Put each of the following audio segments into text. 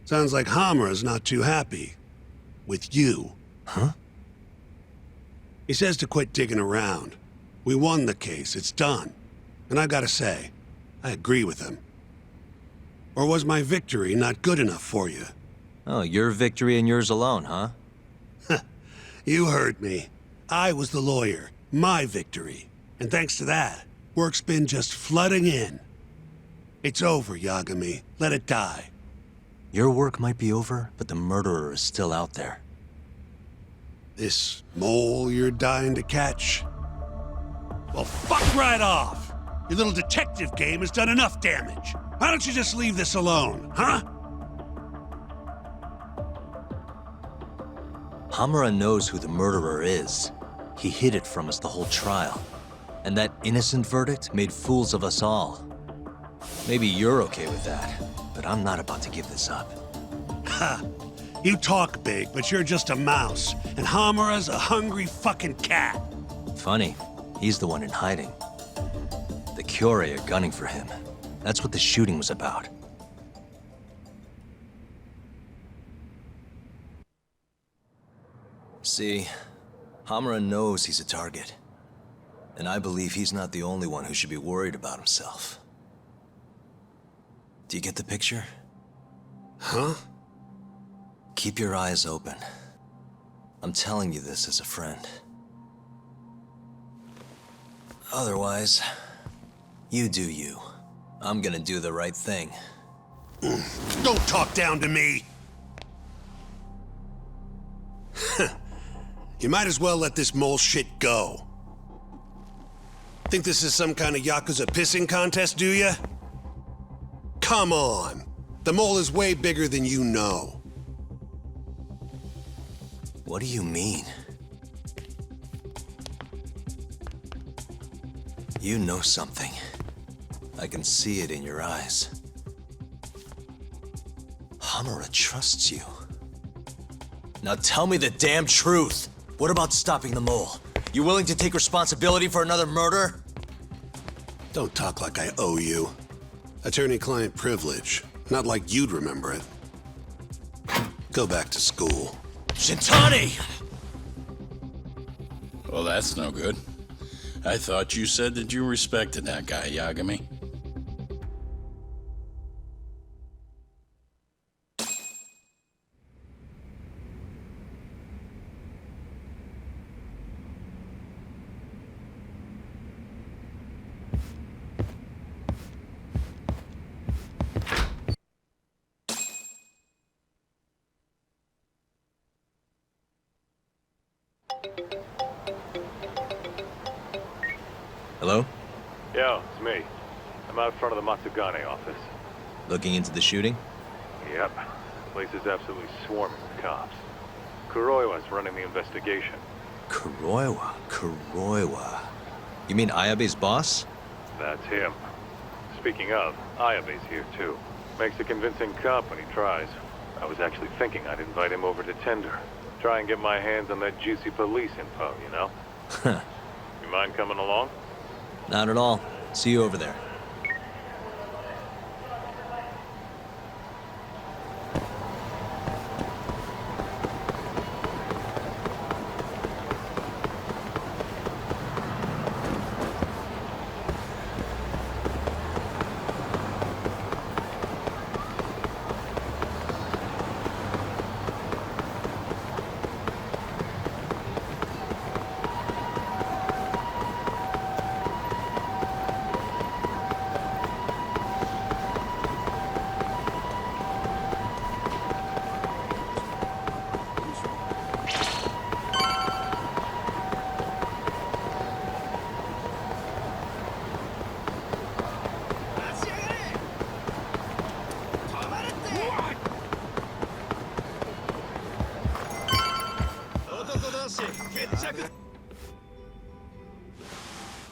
Sounds like Hamura's not too happy. With you. Huh? He says to quit digging around. We won the case, it's done. And I gotta say, I agree with him. Or was my victory not good enough for you? Oh, your victory and yours alone, huh? You heard me. I was the lawyer. My victory. And thanks to that, work's been just flooding in. It's over, Yagami. Let it die. Your work might be over, but the murderer is still out there. This mole you're dying to catch? Well, fuck right off! Your little detective game has done enough damage. Why don't you just leave this alone, huh? Hamura knows who the murderer is. He hid it from us the whole trial. And that innocent verdict made fools of us all. Maybe you're okay with that, but I'm not about to give this up. Ha! You talk big, but you're just a mouse, and Hamura's a hungry fucking cat. Funny, he's the one in hiding. The Kyorei are gunning for him. That's what the shooting was about. See, Hamura knows he's a target. And I believe he's not the only one who should be worried about himself. Do you get the picture? Huh? Keep your eyes open. I'm telling you this as a friend. Otherwise, you do you. I'm gonna do the right thing. Don't talk down to me! You might as well let this mole shit go. Think this is some kind of Yakuza pissing contest, do ya? Come on! The mole is way bigger than you know. What do you mean? You know something. I can see it in your eyes. Hamura trusts you. Now tell me the damn truth! What about stopping the mole? You willing to take responsibility for another murder? Don't talk like I owe you. Attorney-client privilege. Not like you'd remember it. Go back to school. Shintani! Well, that's no good. I thought you said that you respected that guy, Yagami. Hello? Yo, it's me. I'm out front of the Matsugane office. Looking into the shooting? Yep. The place is absolutely swarming with cops. Kuroiwa's running the investigation. Kuroiwa. You mean Ayabe's boss? That's him. Speaking of, Ayabe's here too. Makes a convincing cop when he tries. I was actually thinking I'd invite him over to Tender. Try and get my hands on that juicy police info, you know? You mind coming along? Not at all. See you over there.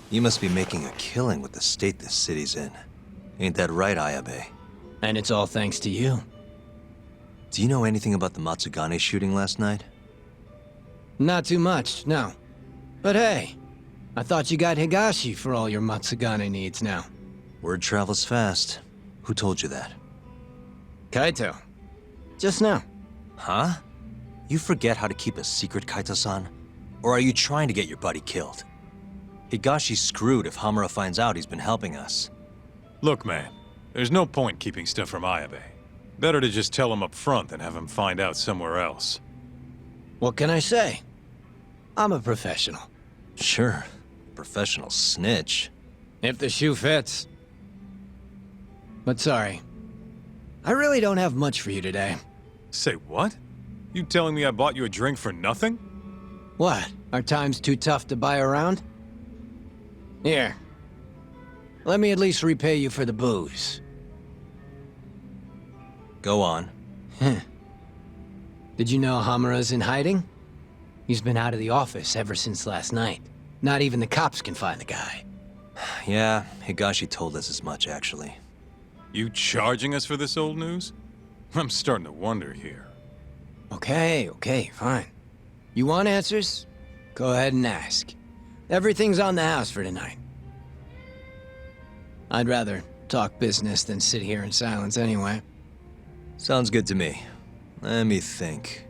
You must be making a killing with the state this city's in. Ain't that right, Ayabe? And it's all thanks to you. Do you know anything about the Matsugane shooting last night? Not too much, no. But hey, I thought you got Higashi for all your Matsugane needs now. Word travels fast. Who told you that? Kaito. Just now. Huh? You forget how to keep a secret, Kaito-san? Or are you trying to get your buddy killed? Higashi's screwed if Hamura finds out he's been helping us. Look, man, there's no point keeping stuff from Ayabe. Better to just tell him up front than have him find out somewhere else. What can I say? I'm a professional. Sure. Professional snitch. If the shoe fits. But sorry. I really don't have much for you today. Say what? You telling me I bought you a drink for nothing? What? Are times too tough to buy around? Here. Let me at least repay you for the booze. Go on. Did you know Hamura's in hiding? He's been out of the office ever since last night. Not even the cops can find the guy. Yeah, Higashi told us as much, actually. You charging us for this old news? I'm starting to wonder here. Okay, fine. You want answers? Go ahead and ask. Everything's on the house for tonight. I'd rather talk business than sit here in silence anyway. Sounds good to me. Let me think.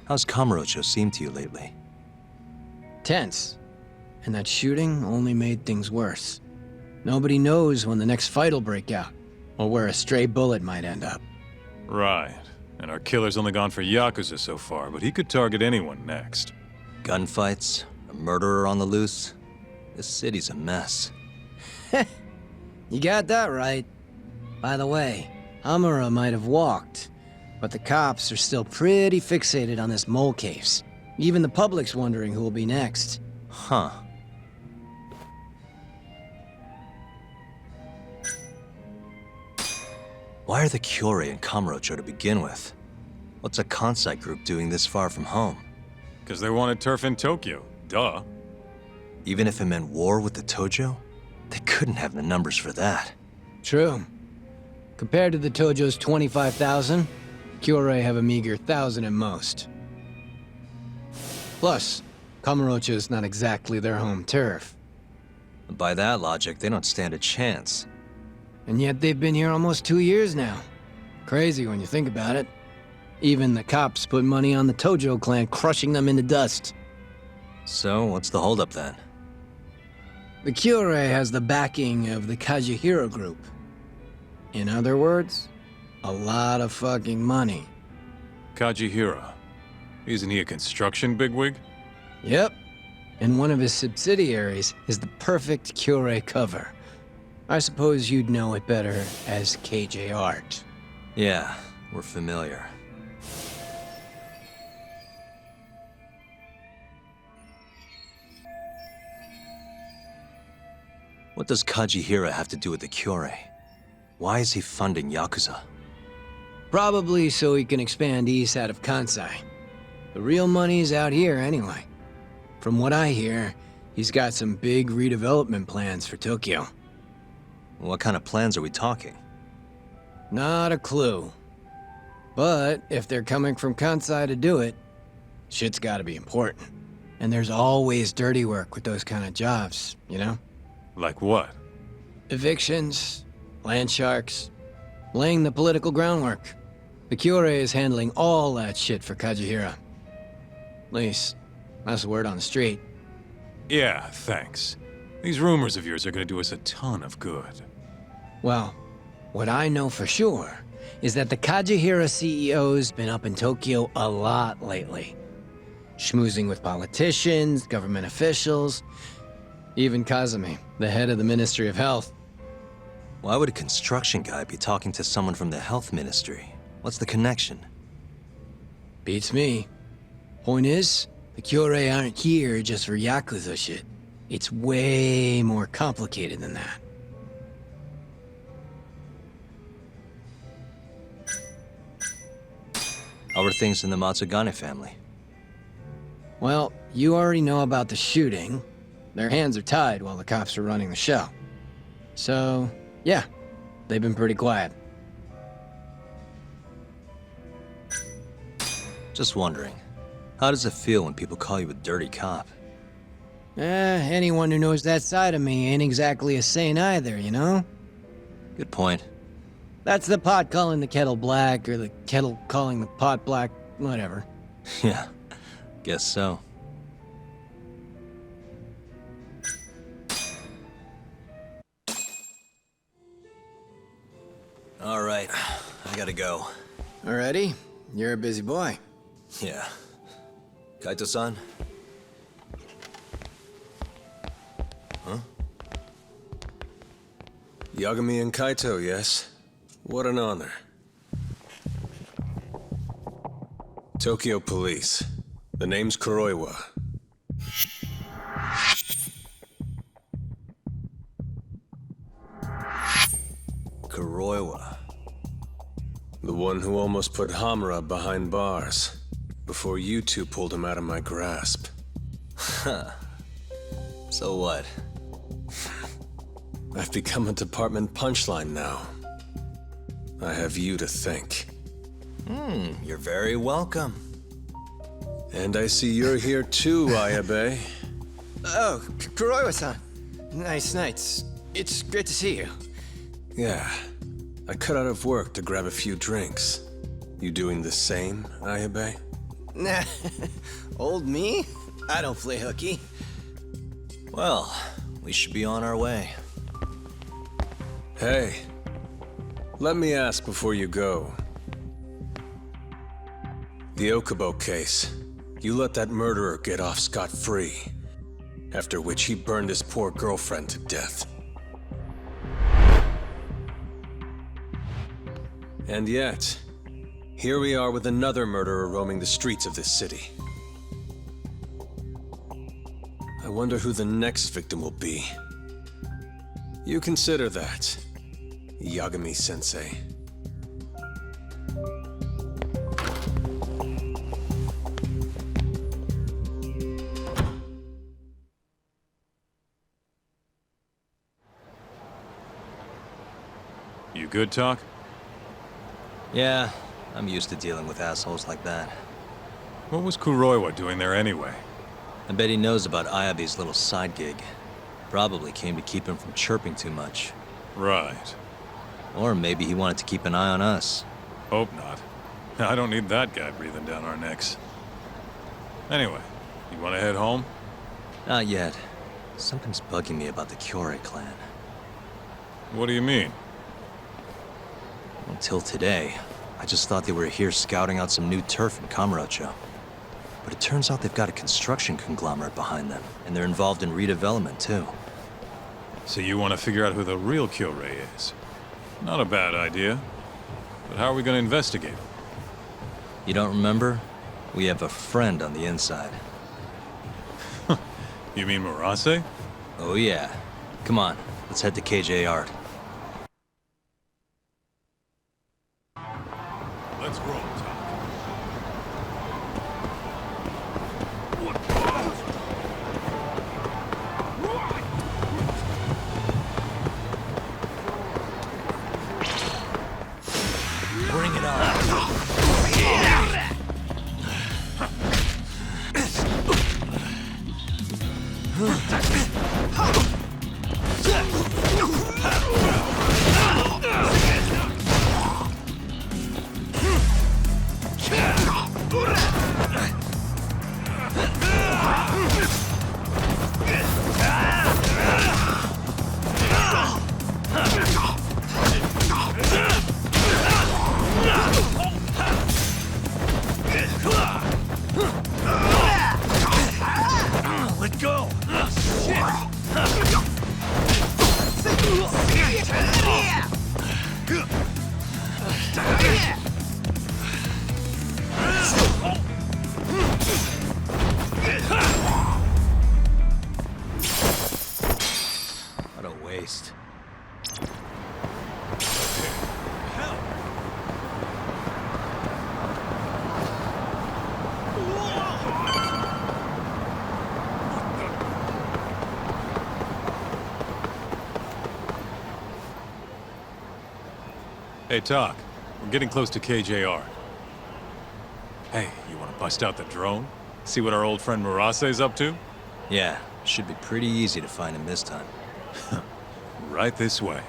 How's Kamurocho seemed to you lately? Tense. And that shooting only made things worse. Nobody knows when the next fight'll break out, or where a stray bullet might end up. Right. And our killer's only gone for Yakuza so far, but he could target anyone next. Gunfights? A murderer on the loose? This city's a mess. You got that right. By the way, Hamura might have walked, but the cops are still pretty fixated on this mole case. Even the public's wondering who will be next. Huh. Why are the Kyorei in Kamurocho to begin with? What's a Kansai group doing this far from home? Because they wanted turf in Tokyo. Duh. Even if it meant war with the Tojo? They couldn't have the numbers for that. True. Compared to the Tojo's 25,000, Kyorei have a meager 1,000 at most. Plus, Kamurocho's not exactly their home turf. By that logic, they don't stand a chance. And yet they've been here almost 2 years now. Crazy when you think about it. Even the cops put money on the Tojo clan crushing them into dust. So, what's the holdup then? The Kyorei has the backing of the Kajihiro group. In other words, a lot of fucking money. Kajihiro. Isn't he a construction bigwig? Yep. And one of his subsidiaries is the perfect Kyorei cover. I suppose you'd know it better as KJ Art. Yeah, we're familiar. What does Kajihiro have to do with the Kyorei? Why is he funding Yakuza? Probably so he can expand east out of Kansai. The real money's out here anyway. From what I hear, he's got some big redevelopment plans for Tokyo. What kind of plans are we talking? Not a clue. But if they're coming from Kansai to do it, shit's gotta be important. And there's always dirty work with those kind of jobs, you know? Like what? Evictions, land sharks, laying the political groundwork. The Kyorei is handling all that shit for Kajihiro. At least, that's the word on the street. Yeah, thanks. These rumors of yours are gonna do us a ton of good. Well, what I know for sure is that the Kajihiro CEO's been up in Tokyo a lot lately. Schmoozing with politicians, government officials, even Kazumi, the head of the Ministry of Health. Why would a construction guy be talking to someone from the health ministry? What's the connection? Beats me. Point is, the Kyorei aren't here just for Yakuza shit. It's way more complicated than that. How are things in the Matsugane family? Well, you already know about the shooting. Their hands are tied while the cops are running the show. So, yeah, they've been pretty quiet. Just wondering, How does it feel when people call you a dirty cop? Anyone who knows that side of me ain't exactly a saint either, you know? Good point. That's the pot calling the kettle black, or the kettle calling the pot black, whatever. Yeah, guess so. All right, I gotta go. Already? You're a busy boy. Yeah. Kaito-san? Huh? Yagami and Kaito, yes? What an honor. Tokyo Police. The name's Kuroiwa. Kuroiwa. The one who almost put Hamura behind bars, before you two pulled him out of my grasp. Huh. So what? I've become a department punchline now. I have you to thank. You're very welcome. And I see you're here too, Ayabe. Oh, Kuroiwa-san. Nice. It's great to see you. Yeah. I cut out of work to grab a few drinks. You doing the same, Ayabe? Nah, old me? I don't play hooky. Well, we should be on our way. Hey, let me ask before you go. The Okubo case. You let that murderer get off scot-free. After which he burned his poor girlfriend to death. And yet, here we are with another murderer roaming the streets of this city. I wonder who the next victim will be. You consider that, Yagami-sensei. You good, Talk? Yeah, I'm used to dealing with assholes like that. What was Kuroiwa doing there anyway? I bet he knows about Ayabe's little side gig. Probably came to keep him from chirping too much. Right. Or maybe he wanted to keep an eye on us. Hope not. I don't need that guy breathing down our necks. Anyway, you want to head home? Not yet. Something's bugging me about the Kyorei clan. What do you mean? Until today, I just thought they were here scouting out some new turf in Kamurocho. But it turns out they've got a construction conglomerate behind them, and they're involved in redevelopment too. So you want to figure out who the real Kyorei is? Not a bad idea. But how are we going to investigate? You don't remember? We have a friend on the inside. You mean Murase? Oh yeah. Come on, let's head to KJ Art. Let's roll, Talk. Bring it on. Let go! What a waste. Hey, Talk. We're getting close to KJR. Hey, you want to bust out the drone? See what our old friend Murase's up to? Yeah, should be pretty easy to find him this time. Right this way.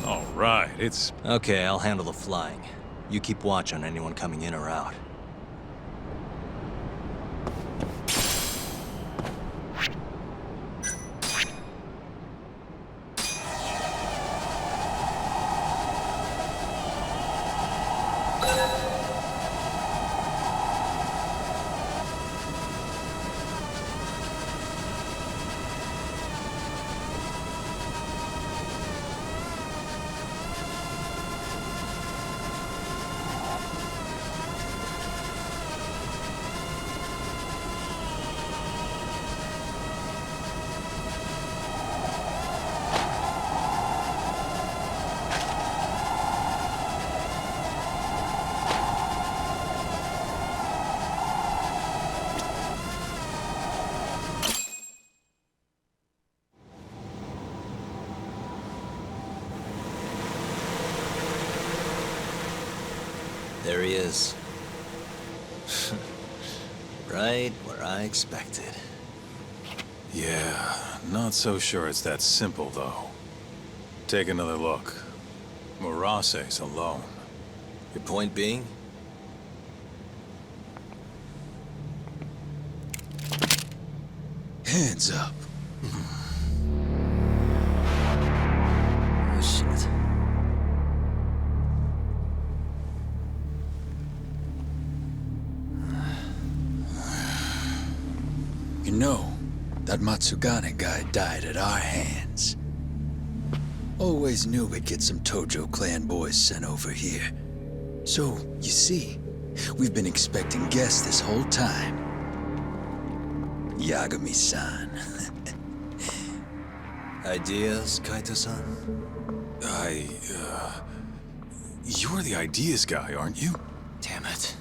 All right, it's... Okay, I'll handle the flying. You keep watch on anyone coming in or out. There he is. Right where I expected. Yeah, not so sure it's that simple, though. Take another look. Murase's alone. Your point being? Hands up. Oh, shit. You know, that Matsugane guy died at our hands. Always knew we'd get some Tojo clan boys sent over here. So, you see, we've been expecting guests this whole time. Yagami-san. Ideas, Kaito-san? You're the ideas guy, aren't you? Damn it.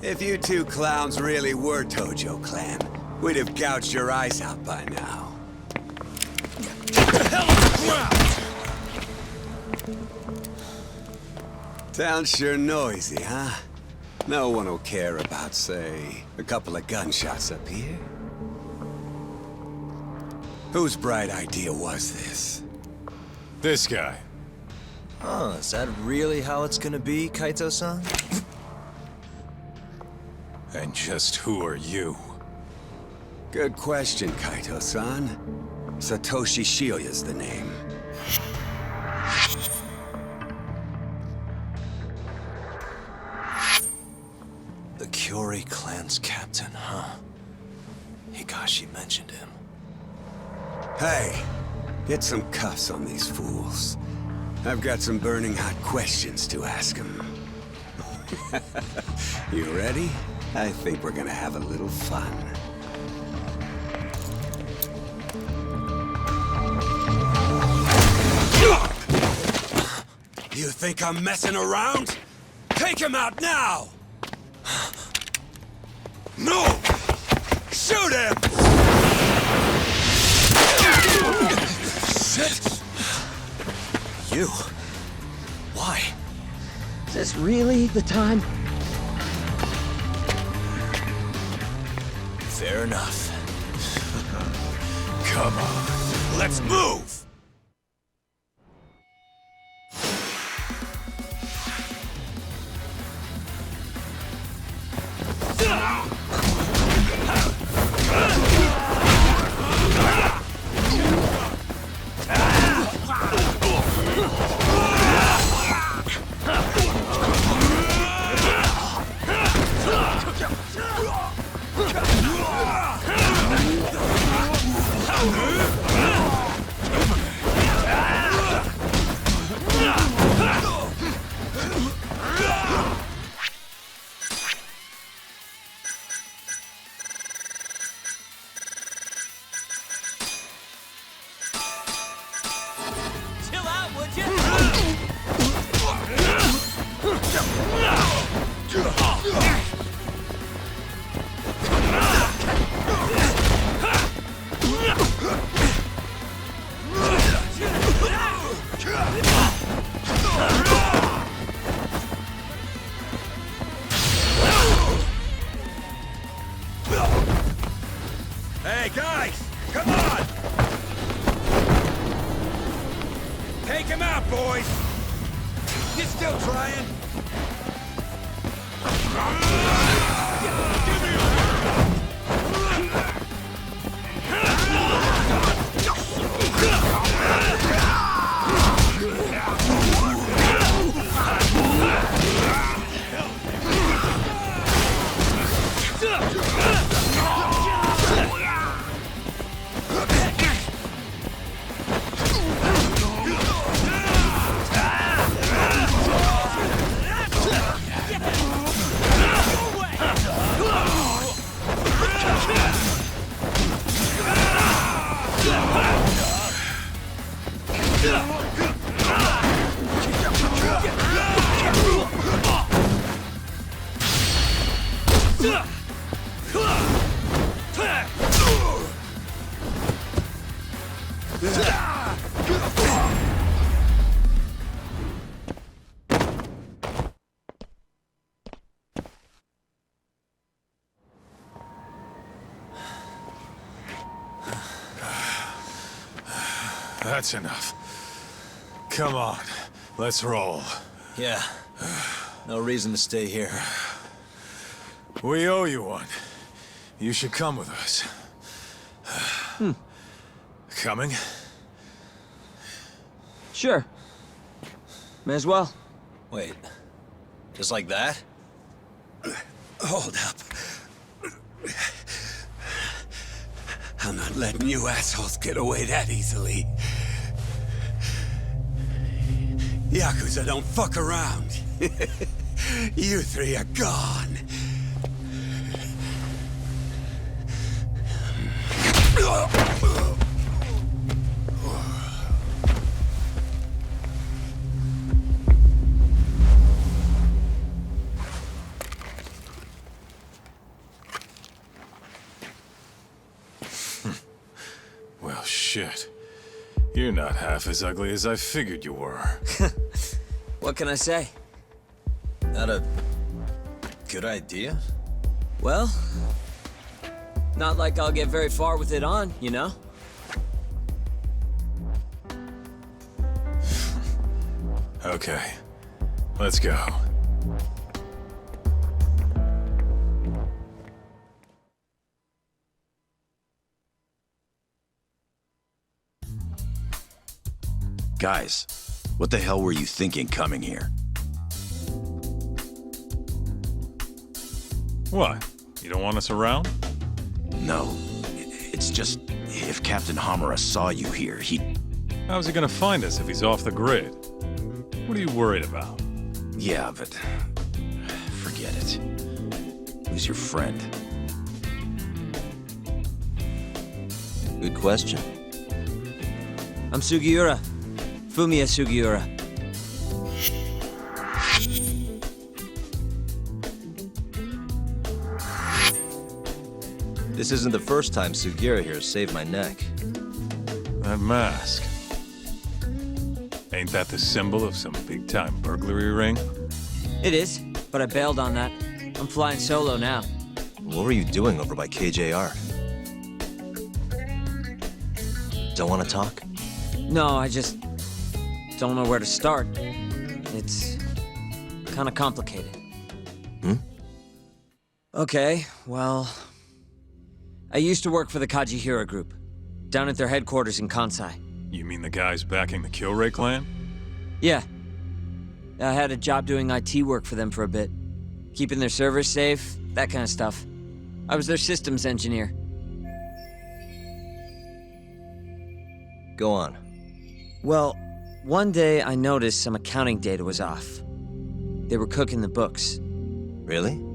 If you two clowns really were Tojo clan, we'd have gouged your eyes out by now. Get the hell on the ground! Town's sure noisy, huh? No one will care about, say, a couple of gunshots up here. Whose bright idea was this? This guy. Oh, is that really how it's gonna be, Kaito-san? And just who are you? Good question, Kaito-san. Satoshi Shioya's the name. The Kyori clan's captain, huh? Higashi mentioned him. Hey, get some cuffs on these fools. I've got some burning hot questions to ask them. You ready? I think we're gonna have a little fun. You think I'm messing around? Take him out now! No! Shoot him! Shit! You? Why? Is this really the time? Fair enough. Come on, let's move! You still trying? That's enough. Come on, let's roll. Yeah. No reason to stay here. We owe you one. You should come with us. Coming? Sure. May as well. Wait. Just like that? Hold up. I'm not letting you assholes get away that easily. Yakuza don't fuck around. You three are gone. Well, shit. You're not half as ugly as I figured you were. What can I say? Not a good idea? Well, not like I'll get very far with it on, you know? Okay, let's go. Guys, what the hell were you thinking coming here? What? You don't want us around? No. It's just, if Captain Hamura saw you here, he'd... How's he gonna find us if he's off the grid? What are you worried about? Yeah, but... forget it. Who's your friend? Good question. I'm Sugiura. Fumiya Sugiura. This isn't the first time Sugiura here saved my neck. That mask. Ain't that the symbol of some big-time burglary ring? It is, but I bailed on that. I'm flying solo now. What were you doing over by KJR? Don't want to talk? No, I just don't know where to start. It's kind of complicated. Okay, well... I used to work for the Kajihiro group, down at their headquarters in Kansai. You mean the guys backing the Killray clan? Yeah. I had a job doing IT work for them for a bit. Keeping their servers safe, that kind of stuff. I was their systems engineer. Go on. Well, one day I noticed some accounting data was off. They were cooking the books. Really?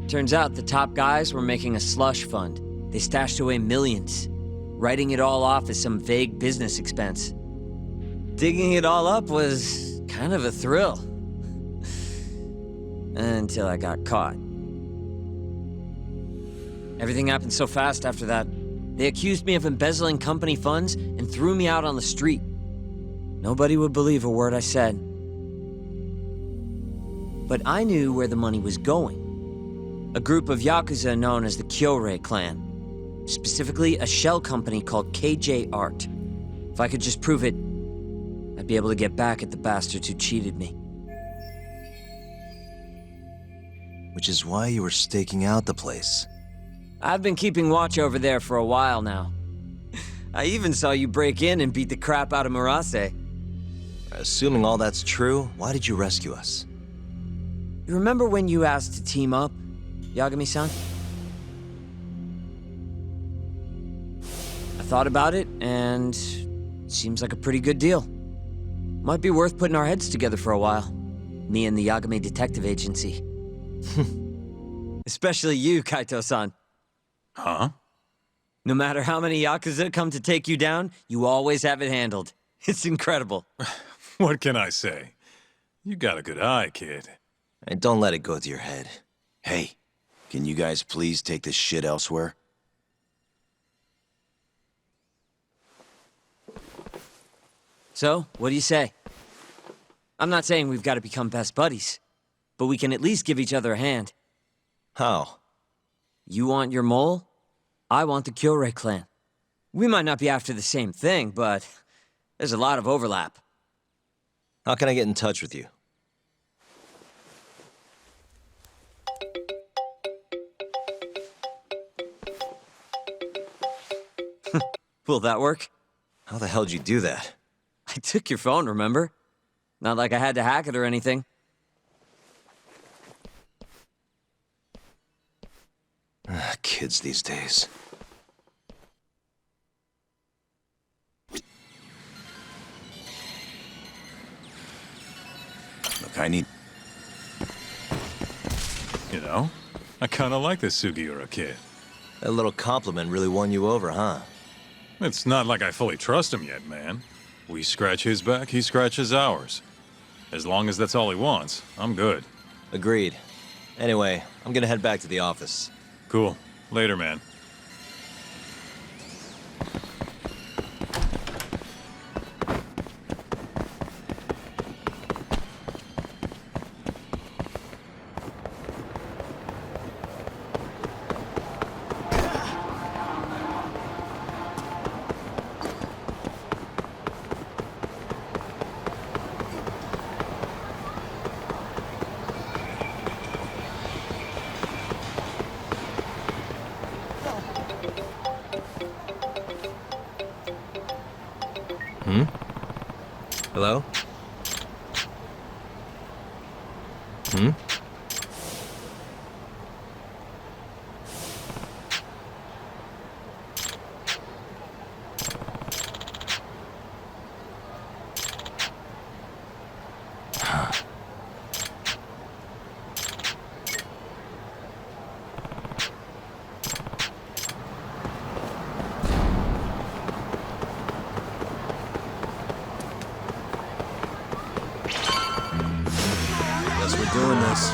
Turns out the top guys were making a slush fund. They stashed away millions, writing it all off as some vague business expense. Digging it all up was kind of a thrill. Until I got caught. Everything happened so fast after that. They accused me of embezzling company funds and threw me out on the street. Nobody would believe a word I said. But I knew where the money was going. A group of Yakuza known as the Kyorai clan. Specifically, a shell company called KJ Art. If I could just prove it, I'd be able to get back at the bastards who cheated me. Which is why you were staking out the place. I've been keeping watch over there for a while now. I even saw you break in and beat the crap out of Murase. Assuming all that's true, why did you rescue us? You remember when you asked to team up, Yagami-san? I thought about it, and it seems like a pretty good deal. Might be worth putting our heads together for a while. Me and the Yagami Detective Agency. Especially you, Kaito-san. Huh? No matter how many Yakuza come to take you down, you always have it handled. It's incredible. What can I say? You got a good eye, kid. And don't let it go to your head. Hey, can you guys please take this shit elsewhere? So, what do you say? I'm not saying we've got to become best buddies, but we can at least give each other a hand. How? You want your mole? I want the Kyorei clan. We might not be after the same thing, but there's a lot of overlap. How can I get in touch with you? Will that work? How the hell'd you do that? I took your phone, remember? Not like I had to hack it or anything. Kids these days. Look, I need... You know, I kinda like this Sugiura kid. That little compliment really won you over, huh? It's not like I fully trust him yet, man. We scratch his back, he scratches ours. As long as that's all he wants, I'm good. Agreed. Anyway, I'm gonna head back to the office. Cool. Later, man. Hello? Guess we're doing this.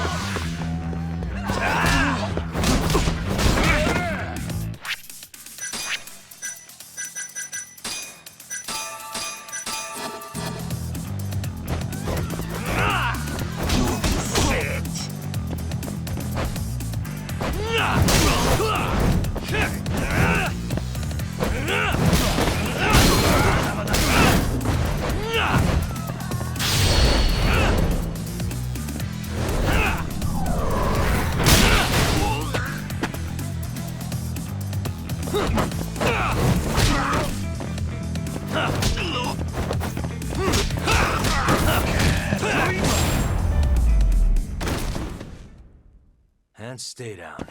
And stay down.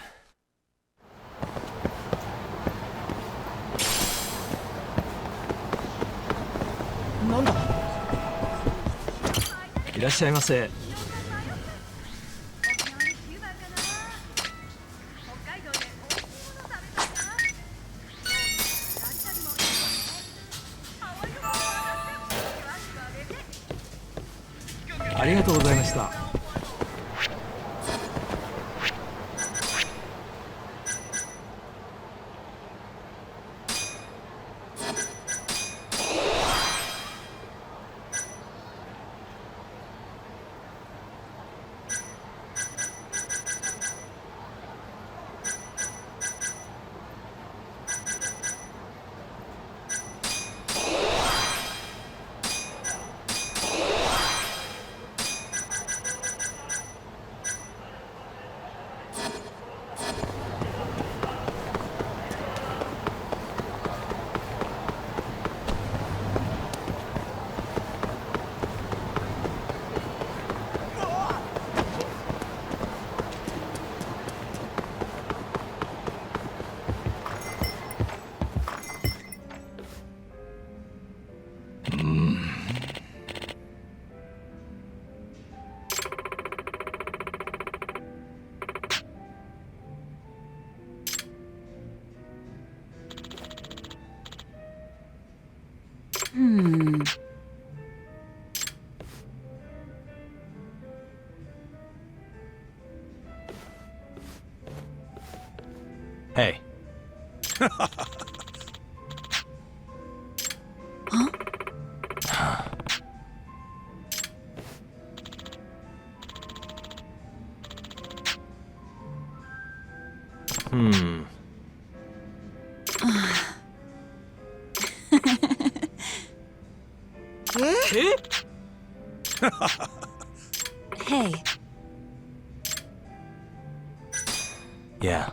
Hey. Hey. Yeah.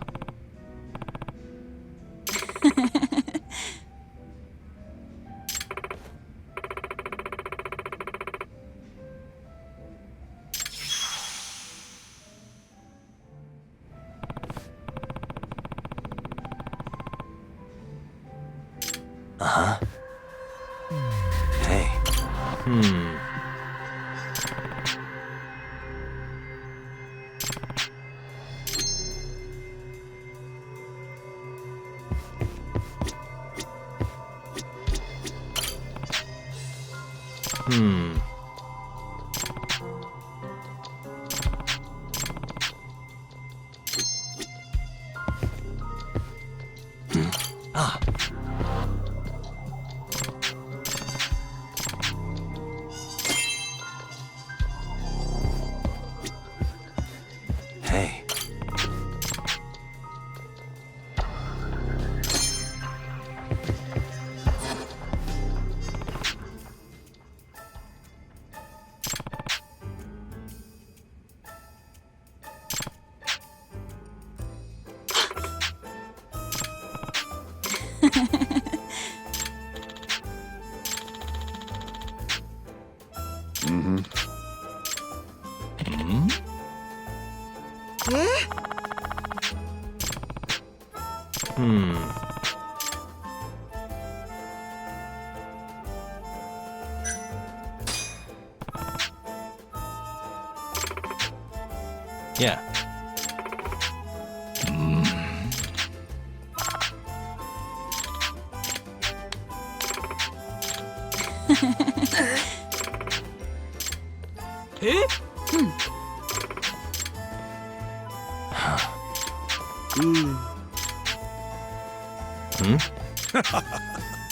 Uh-huh. Hey. Ah. Hey. Yeah.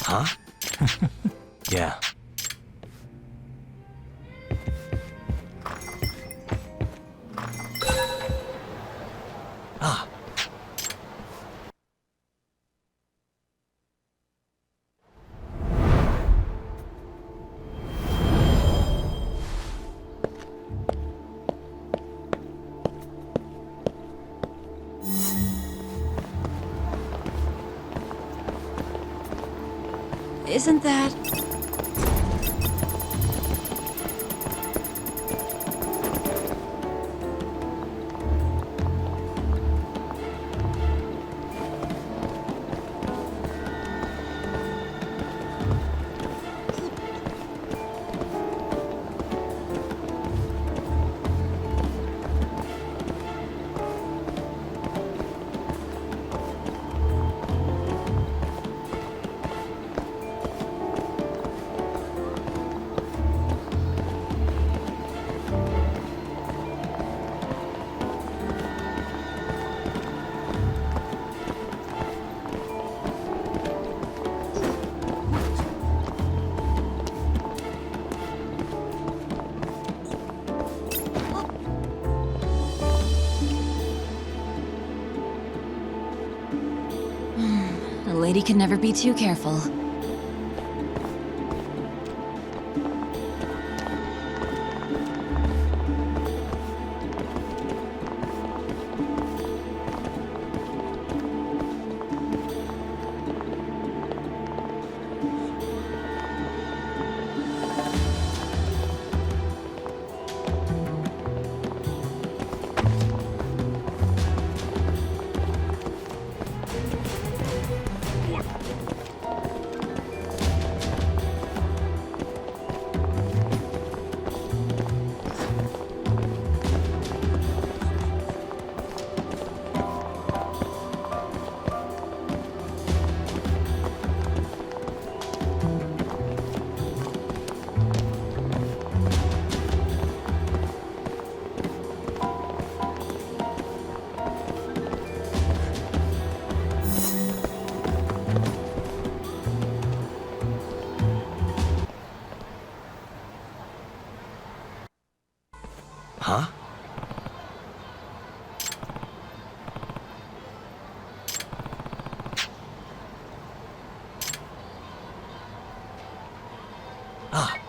Huh? Yeah. Ah. Isn't that... A lady can never be too careful. Huh? Ah.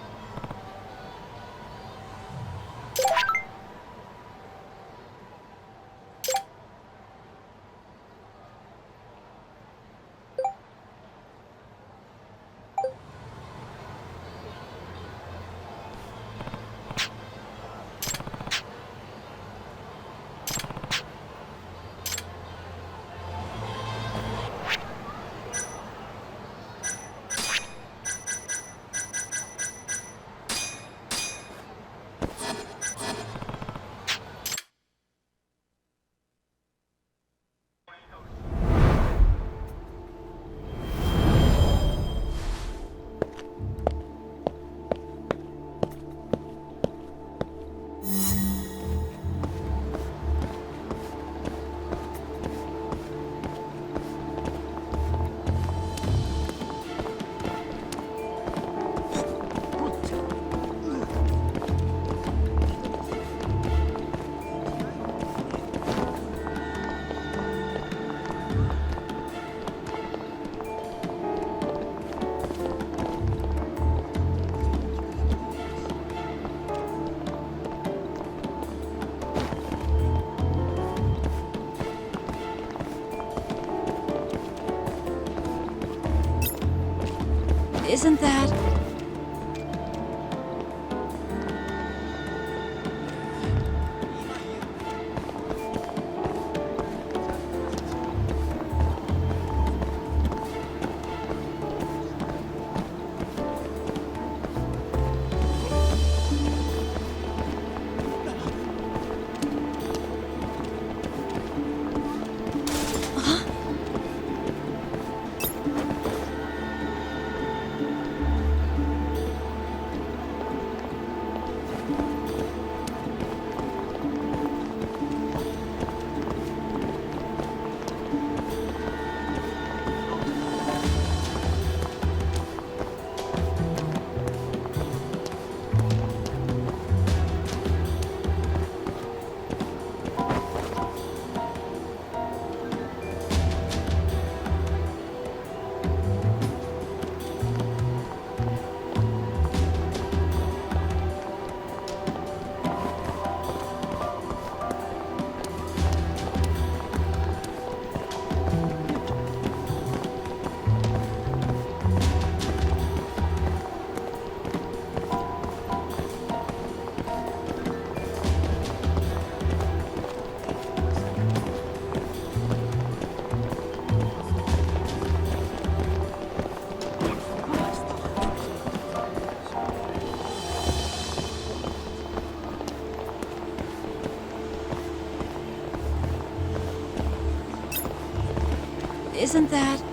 Isn't that... Isn't that...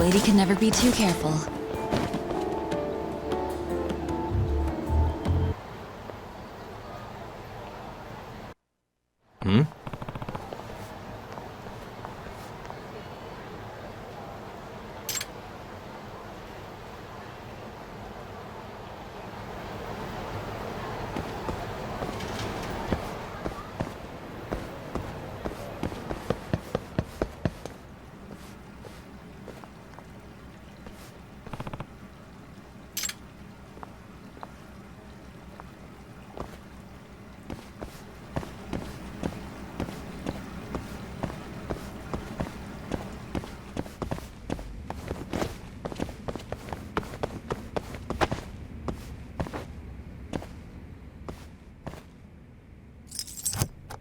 lady can never be too careful. Hmm?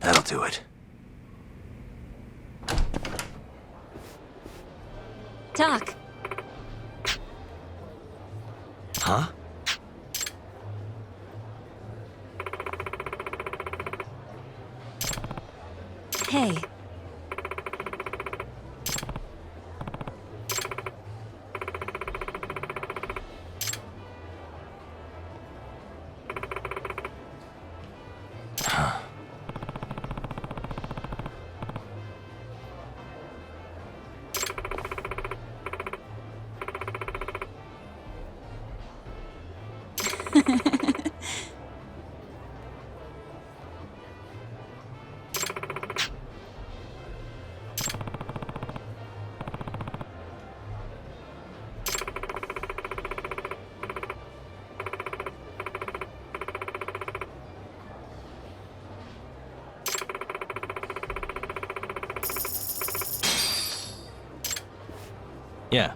That'll do it. Doc, Huh? hey. Yeah.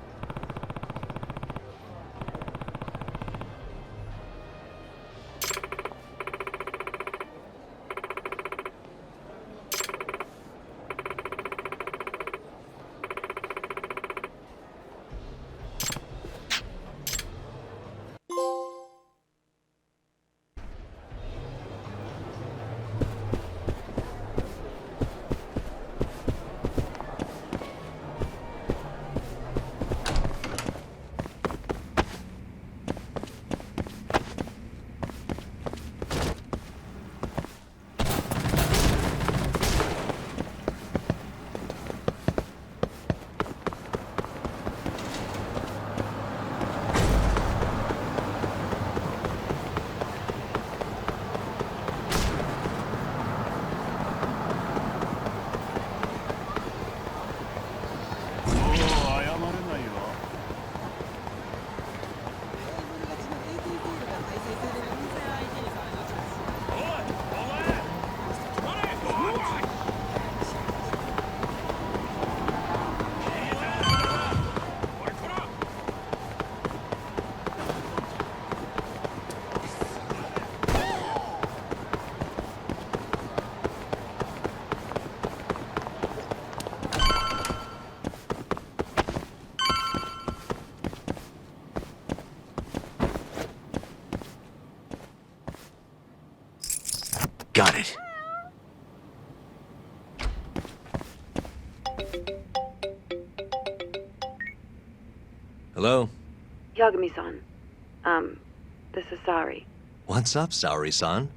Got it. Hello? Yagami-san. This is Sari. What's up, Saori-san?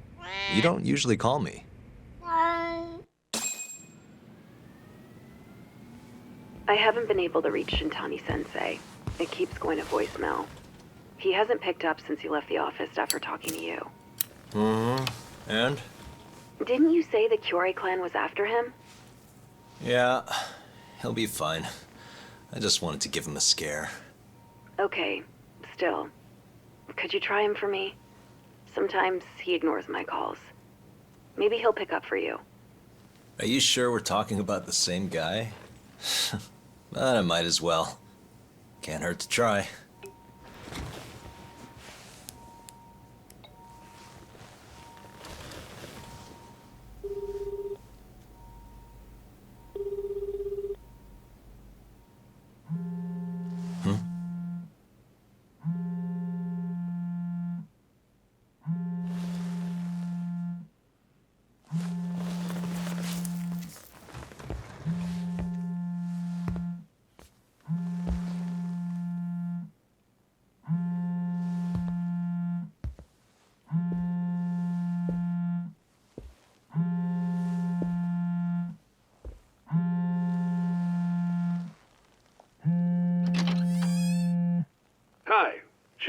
You don't usually call me. I haven't been able to reach Shintani-sensei. It keeps going to voicemail. He hasn't picked up since he left the office after talking to you. Mm-hmm. And? Didn't you say the Kyorei clan was after him? Yeah, he'll be fine. I just wanted to give him a scare. Okay, still. Could you try him for me? Sometimes he ignores my calls. Maybe he'll pick up for you. Are you sure we're talking about the same guy? But I might as well. Can't hurt to try.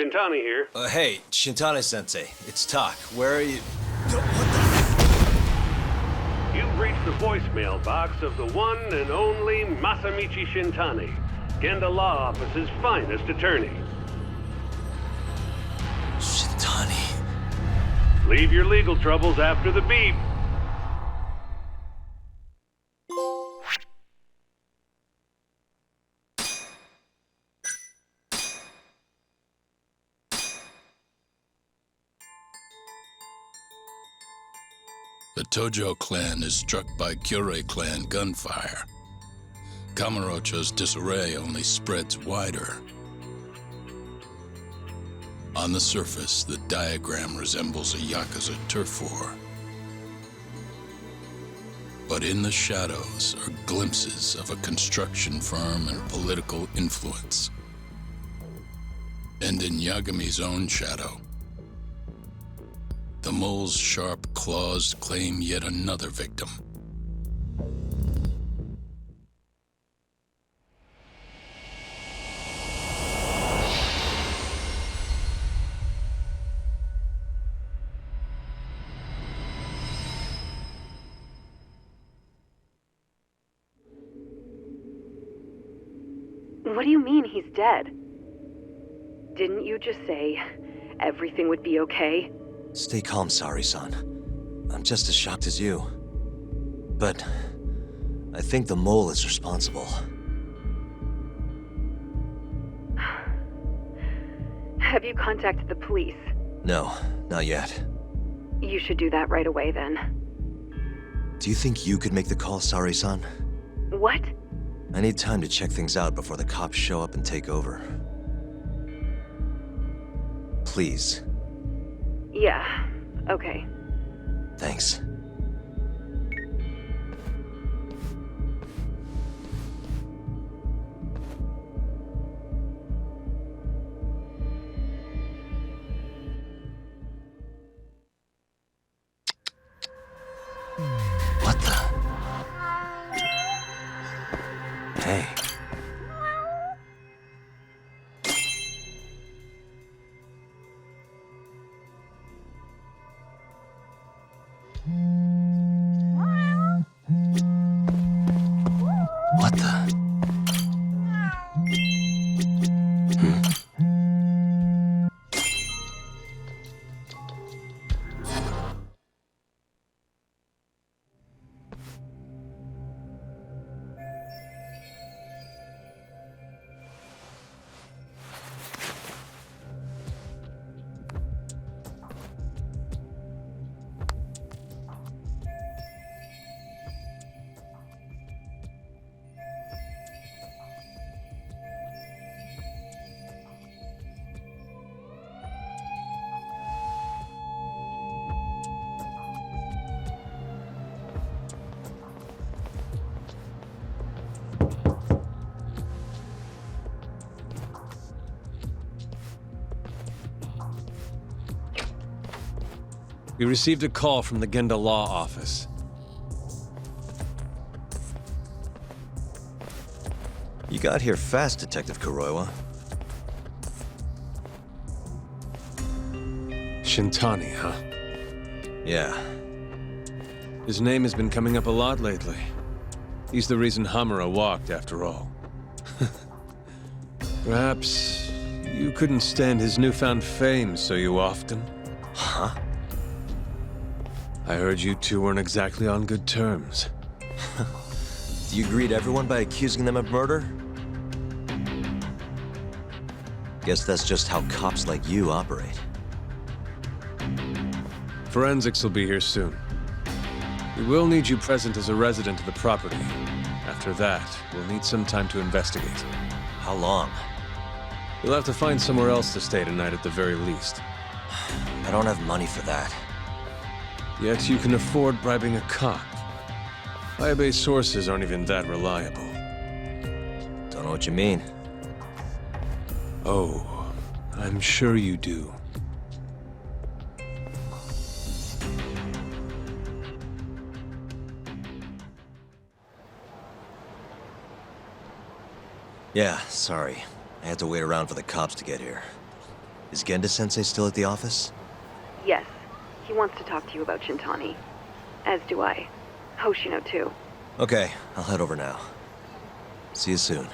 Shintani here. Hey, Shintani-sensei, it's Tak. Where are you? You've reached the voicemail box of the one and only Masamichi Shintani, Genda Law Office's finest attorney. Shintani. Leave your legal troubles after the beep. The Tojo clan is struck by Kyorei clan gunfire. Kamurocho's disarray only spreads wider. On the surface, the diagram resembles a Yakuza turf war. But in the shadows are glimpses of a construction firm and political influence. And in Yagami's own shadow, the mole's sharp claws claim yet another victim. What do you mean he's dead? Didn't you just say everything would be okay? Stay calm, Sari-san. I'm just as shocked as you. But I think the mole is responsible. Have you contacted the police? No, not yet. You should do that right away then. Do you think you could make the call, Sari-san? What? I need time to check things out before the cops show up and take over. Please. Yeah, okay. Thanks. What the? Hey. What the? We received a call from the Genda Law Office. You got here fast, Detective Kuroiwa. Shintani, huh? Yeah. His name has been coming up a lot lately. He's the reason Hamura walked, after all. Perhaps you couldn't stand his newfound fame so you often? Huh? I heard you two weren't exactly on good terms. Do you greet everyone by accusing them of murder? Guess that's just how cops like you operate. Forensics will be here soon. We will need you present as a resident of the property. After that, we'll need some time to investigate. How long? You'll have to find somewhere else to stay tonight at the very least. I don't have money for that. Yet you can afford bribing a cop. Ayabe's sources aren't even that reliable. Don't know what you mean. Oh, I'm sure you do. Yeah, sorry. I had to wait around for the cops to get here. Is Genda-sensei still at the office? Yes, he wants to talk to you about Shintani. As do I. Hoshino, too. Okay, I'll head over now. See you soon.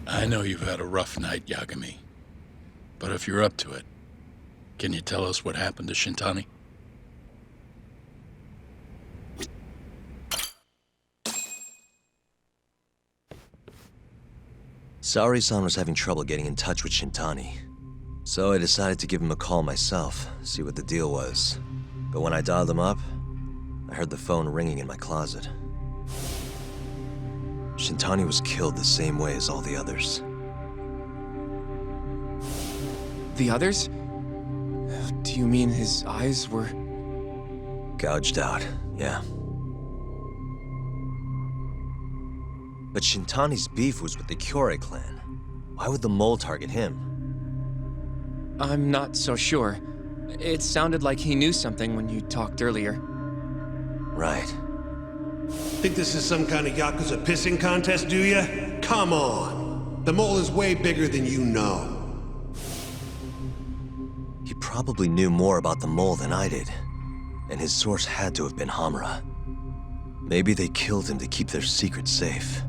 I know you've had a rough night, Yagami. But if you're up to it, can you tell us what happened to Shintani? Saori-san was having trouble getting in touch with Shintani. So I decided to give him a call myself, see what the deal was. But when I dialed him up, I heard the phone ringing in my closet. Shintani was killed the same way as all the others. The others? Do you mean his eyes were... Gouged out, yeah. But Shintani's beef was with the Kyorei clan. Why would the mole target him? I'm not so sure. It sounded like he knew something when you talked earlier. Right. Think this is some kind of Yakuza pissing contest, do ya? Come on! The mole is way bigger than you know. He probably knew more about the mole than I did. And his source had to have been Hamura. Maybe they killed him to keep their secret safe.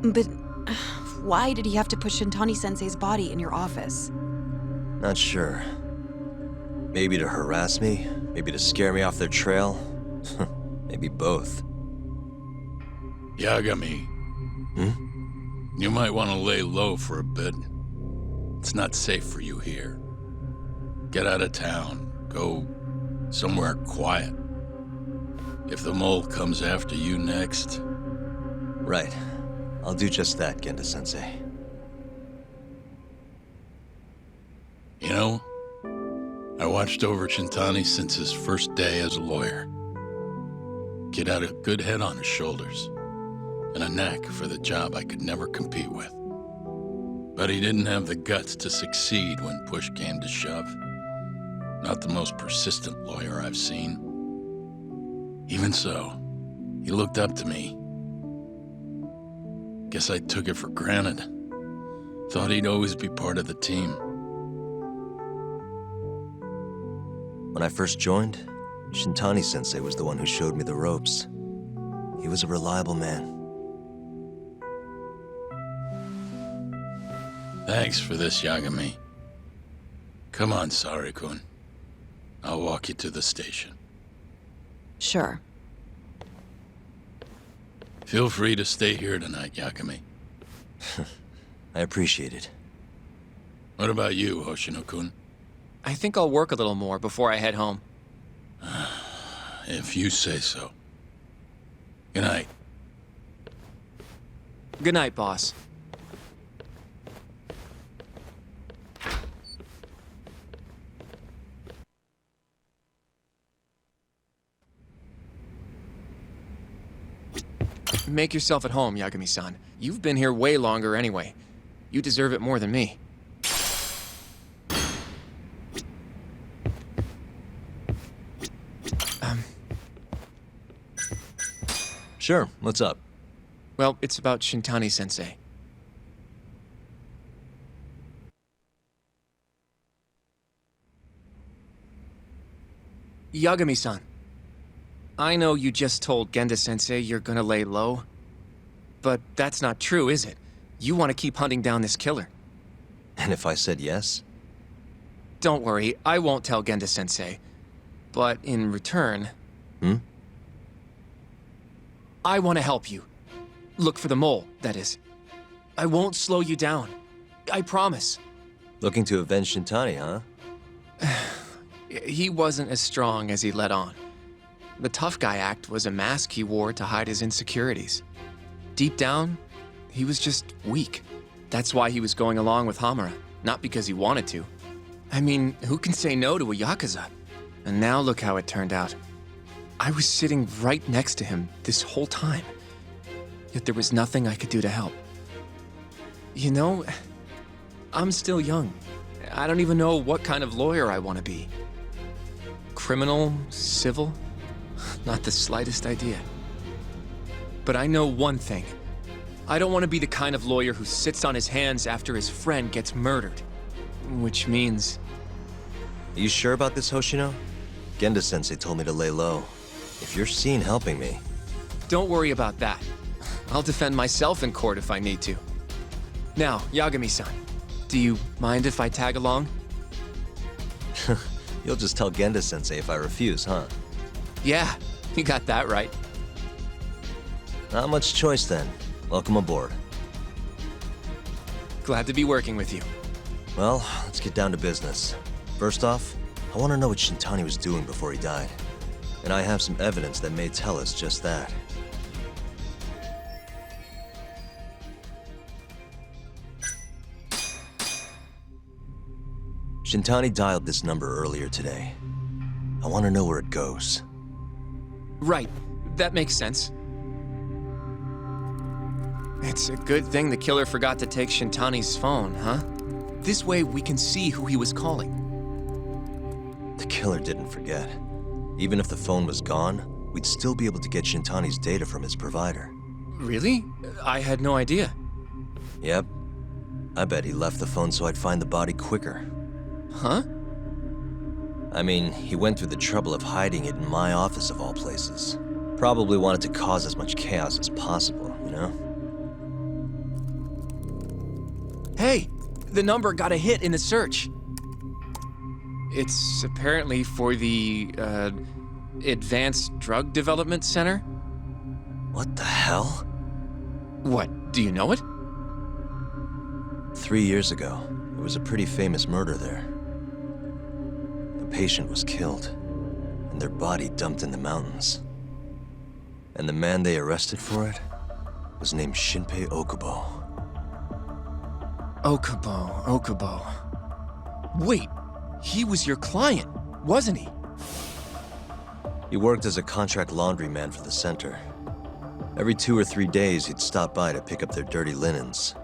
But why did he have to put Shintani-sensei's body in your office? Not sure. Maybe to harass me, maybe to scare me off their trail. Maybe both. Yagami. You might want to lay low for a bit. It's not safe for you here. Get out of town. Go somewhere quiet. If the mole comes after you next... Right. I'll do just that, Genda-sensei. You know, I watched over Shintani since his first day as a lawyer. Kid had a good head on his shoulders, and a knack for the job I could never compete with. But he didn't have the guts to succeed when push came to shove. Not the most persistent lawyer I've seen. Even so, he looked up to me. Guess I took it for granted. Thought he'd always be part of the team. When I first joined, Shintani-sensei was the one who showed me the ropes. He was a reliable man. Thanks for this, Yagami. Come on, Sari-kun. I'll walk you to the station. Sure. Feel free to stay here tonight, Yagami. I appreciate it. What about you, Hoshino-kun? I think I'll work a little more before I head home. If you say so. Good night. Good night, boss. Make yourself at home, Yagami-san. You've been here way longer anyway. You deserve it more than me. Sure, what's up? Well, it's about Shintani-sensei. Yagami-san. I know you just told Genda-sensei you're gonna lay low. But that's not true, is it? You want to keep hunting down this killer. And if I said yes? Don't worry, I won't tell Genda-sensei. But in return... I want to help you. Look for the mole, that is. I won't slow you down. I promise. Looking to avenge Shintani, huh? He wasn't as strong as he let on. The tough guy act was a mask he wore to hide his insecurities. Deep down, he was just weak. That's why he was going along with Hamura, not because he wanted to. I mean, who can say no to a Yakuza? And now look how it turned out. I was sitting right next to him this whole time. Yet there was nothing I could do to help. You know, I'm still young. I don't even know what kind of lawyer I want to be. Criminal? Civil? Not the slightest idea. But I know one thing. I don't want to be the kind of lawyer who sits on his hands after his friend gets murdered. Which means... Are you sure about this, Hoshino? Genda-sensei told me to lay low. If you're seen helping me... Don't worry about that. I'll defend myself in court if I need to. Now, Yagami-san, do you mind if I tag along? You'll just tell Genda-sensei if I refuse, huh? Yeah, you got that right. Not much choice then. Welcome aboard. Glad to be working with you. Well, let's get down to business. First off, I want to know what Shintani was doing before he died. And I have some evidence that may tell us just that. Shintani dialed this number earlier today. I want to know where it goes. Right, that makes sense. It's a good thing the killer forgot to take Shintani's phone, huh? This way we can see who he was calling. The killer didn't forget. Even if the phone was gone, we'd still be able to get Shintani's data from his provider. Really? I had no idea. Yep. I bet he left the phone so I'd find the body quicker. Huh? I mean, he went through the trouble of hiding it in my office of all places. Probably wanted to cause as much chaos as possible, you know? Hey! The number got a hit in the search. It's apparently for the, Advanced Drug Development Center? What the hell? What, do you know it? 3 years ago, there was a pretty famous murder there. A patient was killed, and their body dumped in the mountains. And the man they arrested for it was named Shinpei Okubo. Okubo. Wait, he was your client, wasn't he? He worked as a contract laundryman for the center. Every 2 or 3 days, he'd stop by to pick up their dirty linens.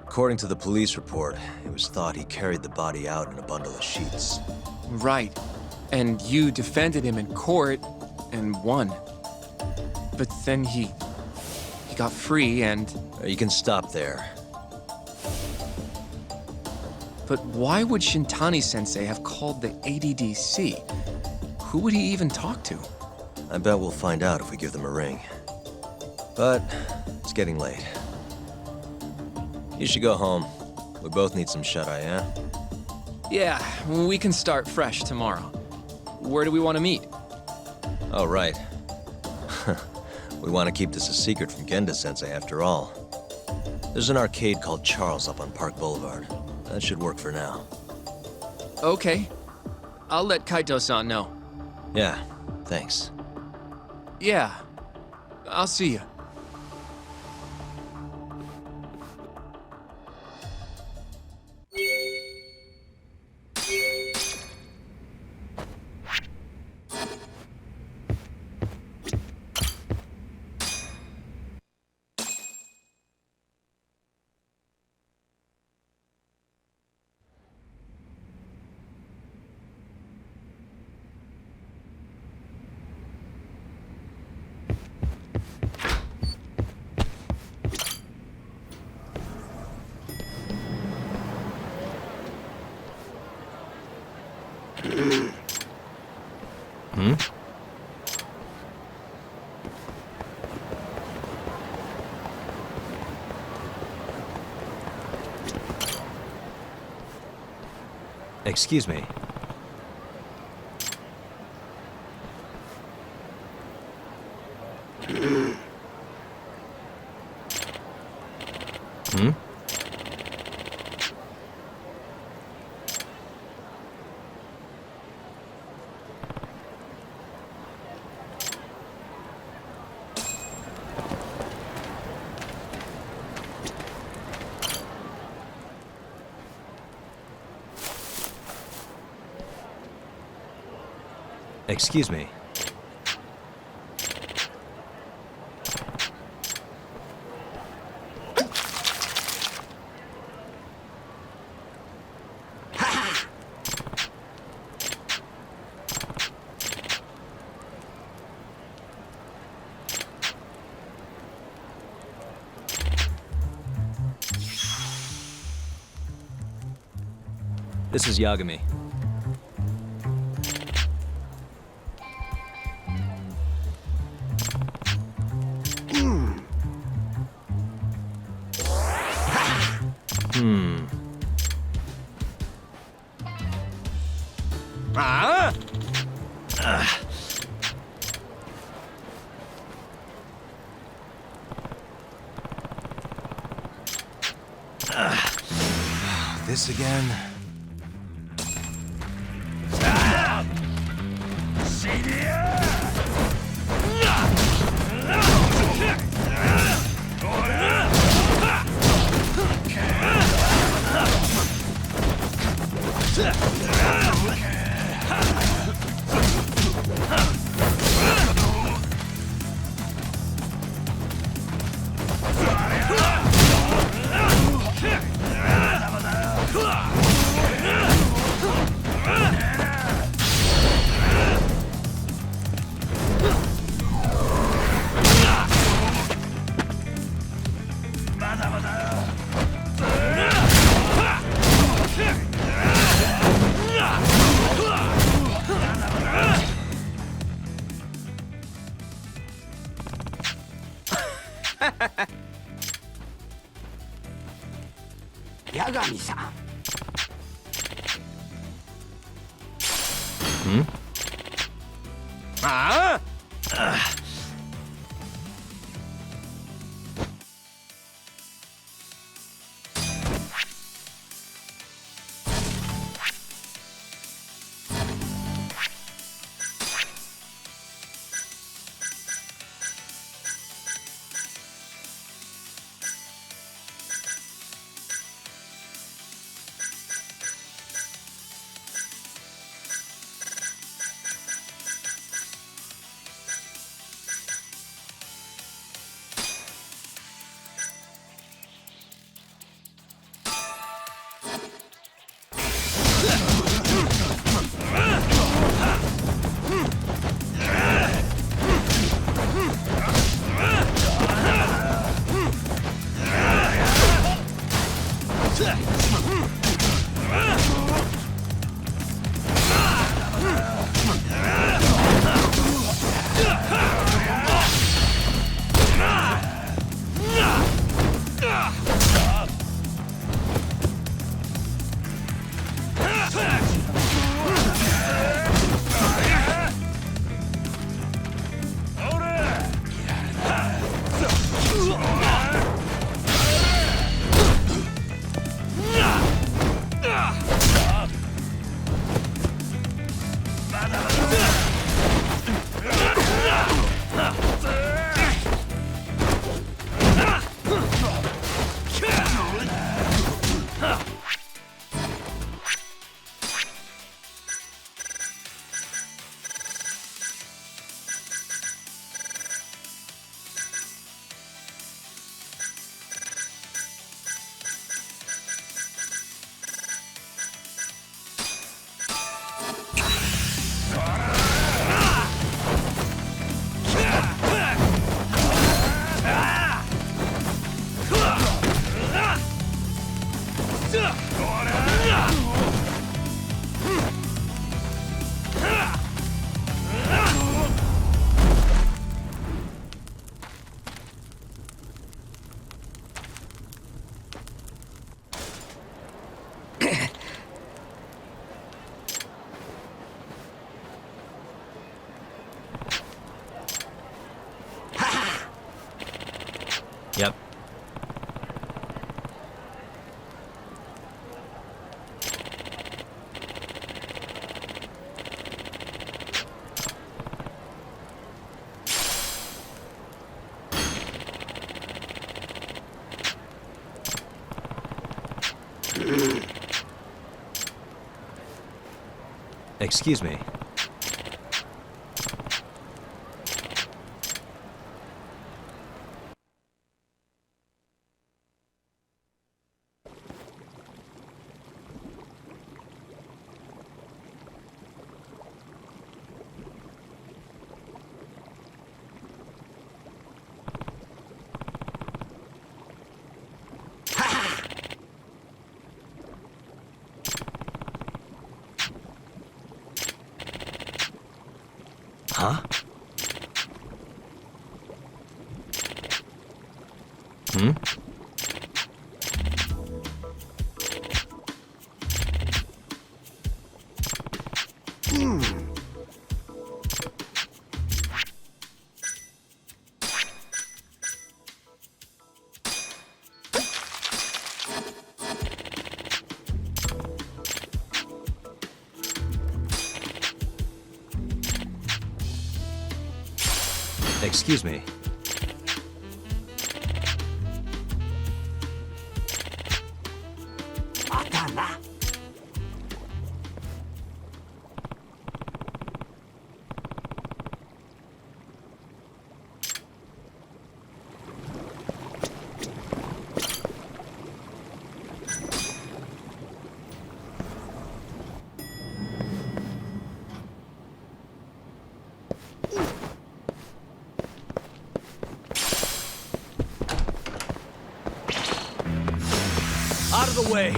According to the police report, it was thought he carried the body out in a bundle of sheets. Right. And you defended him in court and won. But then he got free and... You can stop there. But why would Shintani-sensei have called the ADDC? Who would he even talk to? I bet we'll find out if we give them a ring. But it's getting late. You should go home. We both need some shut-eye, yeah? Yeah, we can start fresh tomorrow. Where do we want to meet? Oh, right. We want to keep this a secret from Genda-sensei after all. There's an arcade called Charles up on Park Boulevard. That should work for now. Okay. I'll let Kaito-san know. Yeah, thanks. Yeah. I'll see you. Excuse me. Hmm? Excuse me. This is Yagami. This again? Yagami-san. Hmm? Excuse me. Huh? Hmm? Excuse me. Out of the way!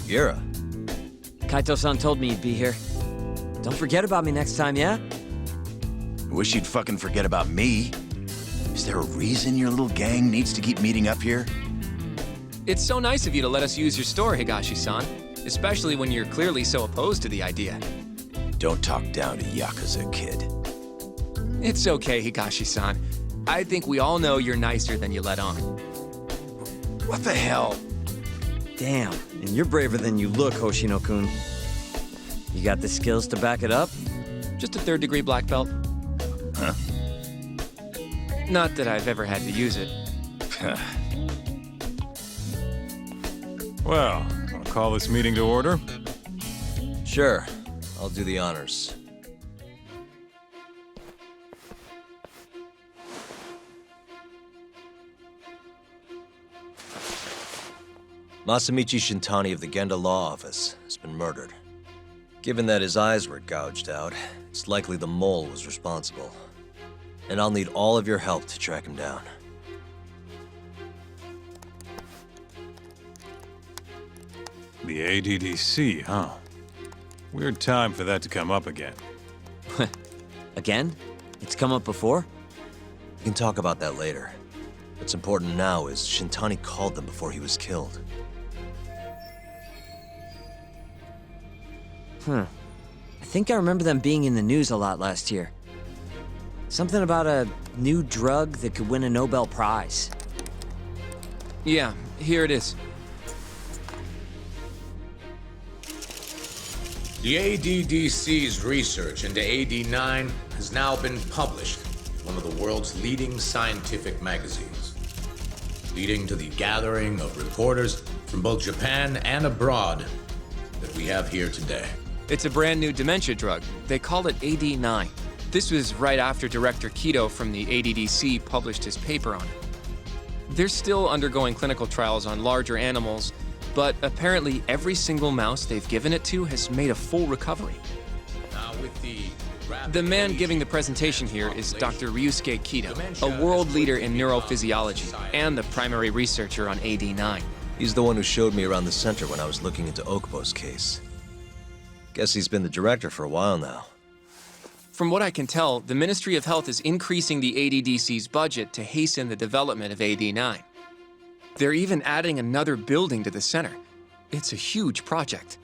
Sugiura. Kaito-san told me you'd be here. Don't forget about me next time, yeah? Wish you'd fucking forget about me. Is there a reason your little gang needs to keep meeting up here? It's so nice of you to let us use your store, Higashi-san. Especially when you're clearly so opposed to the idea. Don't talk down to Yakuza, kid. It's okay, Higashi-san. I think we all know you're nicer than you let on. What the hell? Damn, and you're braver than you look, Hoshino-kun. You got the skills to back it up? Just a third-degree black belt. Huh? Not that I've ever had to use it. Well, I'll call this meeting to order. Sure, I'll do the honors. Masamichi Shintani of the Genda Law Office has been murdered. Given that his eyes were gouged out, it's likely the mole was responsible. And I'll need all of your help to track him down. The ADDC, huh? Weird time for that to come up again. Again? It's come up before? We can talk about that later. What's important now is Shintani called them before he was killed. I think I remember them being in the news a lot last year. Something about a new drug that could win a Nobel Prize. Yeah, here it is. The ADDC's research into AD9 has now been published in one of the world's leading scientific magazines, leading to the gathering of reporters from both Japan and abroad that we have here today. It's a brand new dementia drug. They call it AD9. This was right after Director Kido from the ADDC published his paper on it. They're still undergoing clinical trials on larger animals, but apparently every single mouse they've given it to has made a full recovery. Now with The man giving the presentation here is Dr. Ryusuke Kido, a world leader in neurophysiology and the primary researcher on AD9. He's the one who showed me around the center when I was looking into Okubo's case. Guess he's been the director for a while now. From what I can tell, the Ministry of Health is increasing the ADDC's budget to hasten the development of AD9. They're even adding another building to the center. It's a huge project.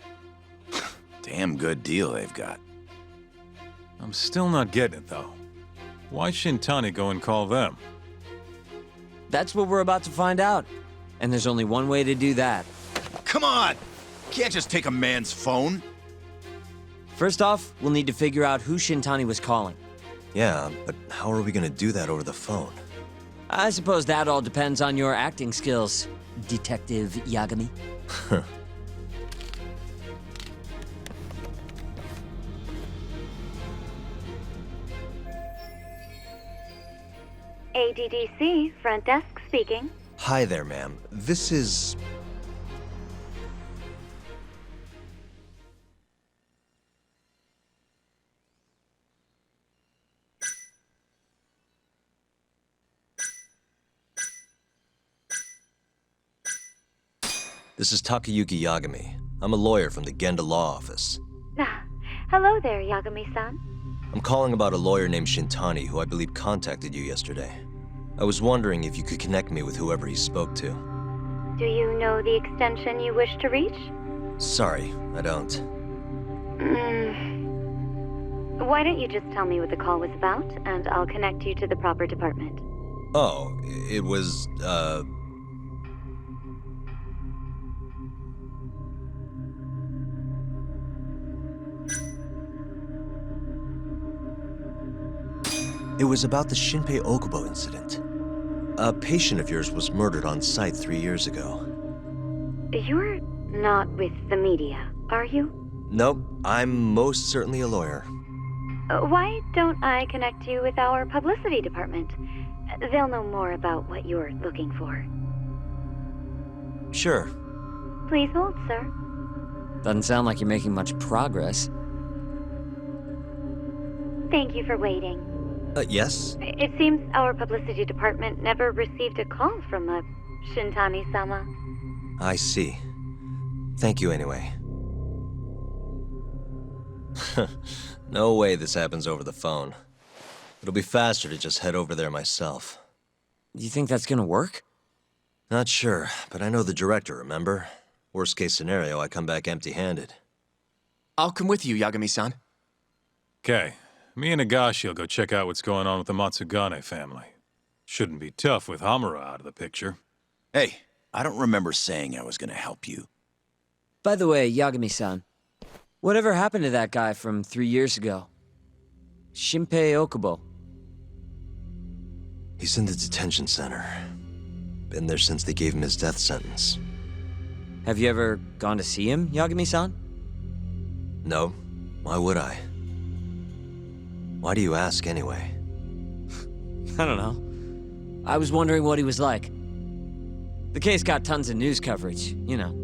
Damn good deal they've got. I'm still not getting it, though. Why Shintani go and call them? That's what we're about to find out. And there's only one way to do that. Come on! Can't just take a man's phone. First off, we'll need to figure out who Shintani was calling. Yeah, but how are we gonna do that over the phone? I suppose that all depends on your acting skills, Detective Yagami. ADDC, front desk speaking. Hi there, ma'am. This is... This is Takayuki Yagami. I'm a lawyer from the Genda Law Office. Hello there, Yagami-san. I'm calling about a lawyer named Shintani who I believe contacted you yesterday. I was wondering if you could connect me with whoever he spoke to. Do you know the extension you wish to reach? Sorry, I don't. Why don't you just tell me what the call was about, and I'll connect you to the proper department. Oh, it was, It was about the Shinpei Okubo incident. A patient of yours was murdered on site 3 years ago. You're not with the media, are you? Nope, I'm most certainly a lawyer. Why don't I connect you with our publicity department? They'll know more about what you're looking for. Sure. Please hold, sir. Doesn't sound like you're making much progress. Thank you for waiting. Yes? It seems our publicity department never received a call from a Shintani-sama. I see. Thank you anyway. No way this happens over the phone. It'll be faster to just head over there myself. You think that's gonna work? Not sure, but I know the director, remember? Worst case scenario, I come back empty-handed. I'll come with you, Yagami-san. Okay. Me and Nagashi will go check out what's going on with the Matsugane family. Shouldn't be tough with Hamura out of the picture. Hey, I don't remember saying I was gonna help you. By the way, Yagami-san, whatever happened to that guy from 3 years ago? Shinpei Okubo. He's in the detention center. Been there since they gave him his death sentence. Have you ever gone to see him, Yagami-san? No. Why would I? Why do you ask, anyway? I don't know. I was wondering what he was like. The case got tons of news coverage, you know.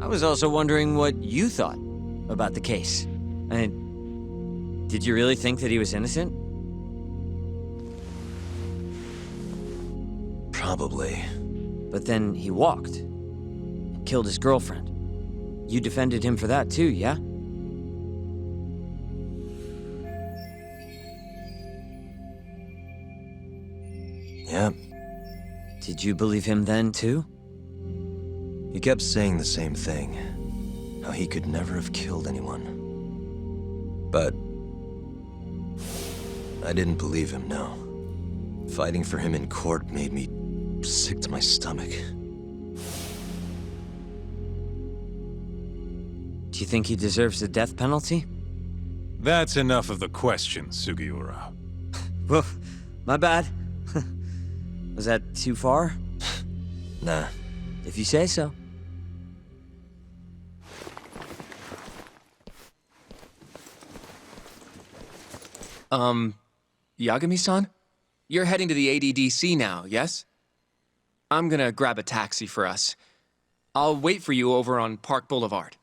I was also wondering what you thought about the case. I mean, did you really think that he was innocent? Probably. But then he walked. Killed his girlfriend. You defended him for that too, yeah? Yeah. Did you believe him then, too? He kept saying the same thing. How he could never have killed anyone. But... I didn't believe him, no. Fighting for him in court made me sick to my stomach. Do you think he deserves the death penalty? That's enough of the question, Sugiura. Well, my bad. Was that too far? Nah. If you say so. Yagami-san? You're heading to the ADDC now, yes? I'm gonna grab a taxi for us. I'll wait for you over on Park Boulevard.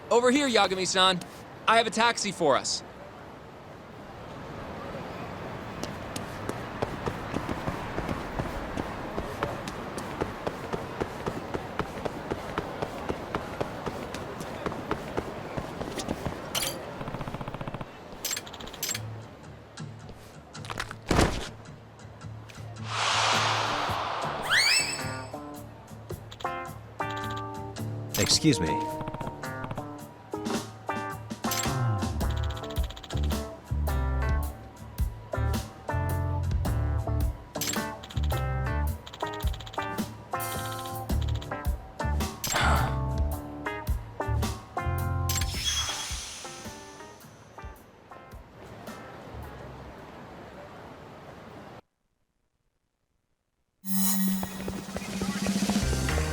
Over here, Yagami-san. I have a taxi for us. Excuse me.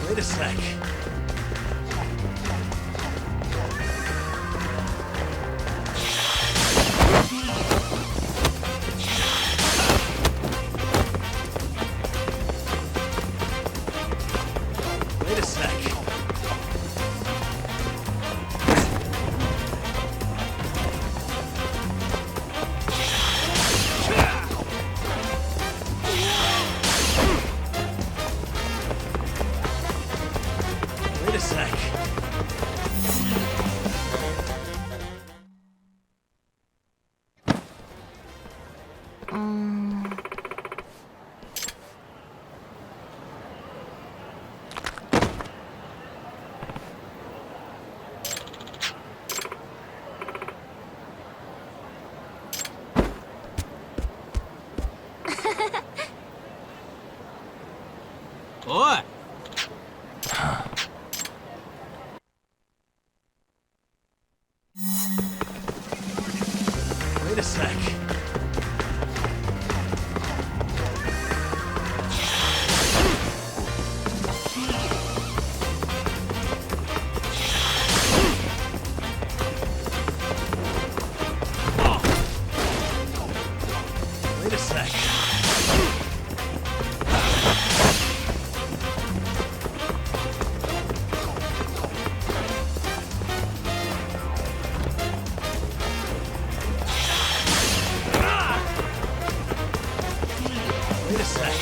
Wait a sec. Wait a sec. Wait a sec. What? Wait a sec. Wait a sec. Wait a sec.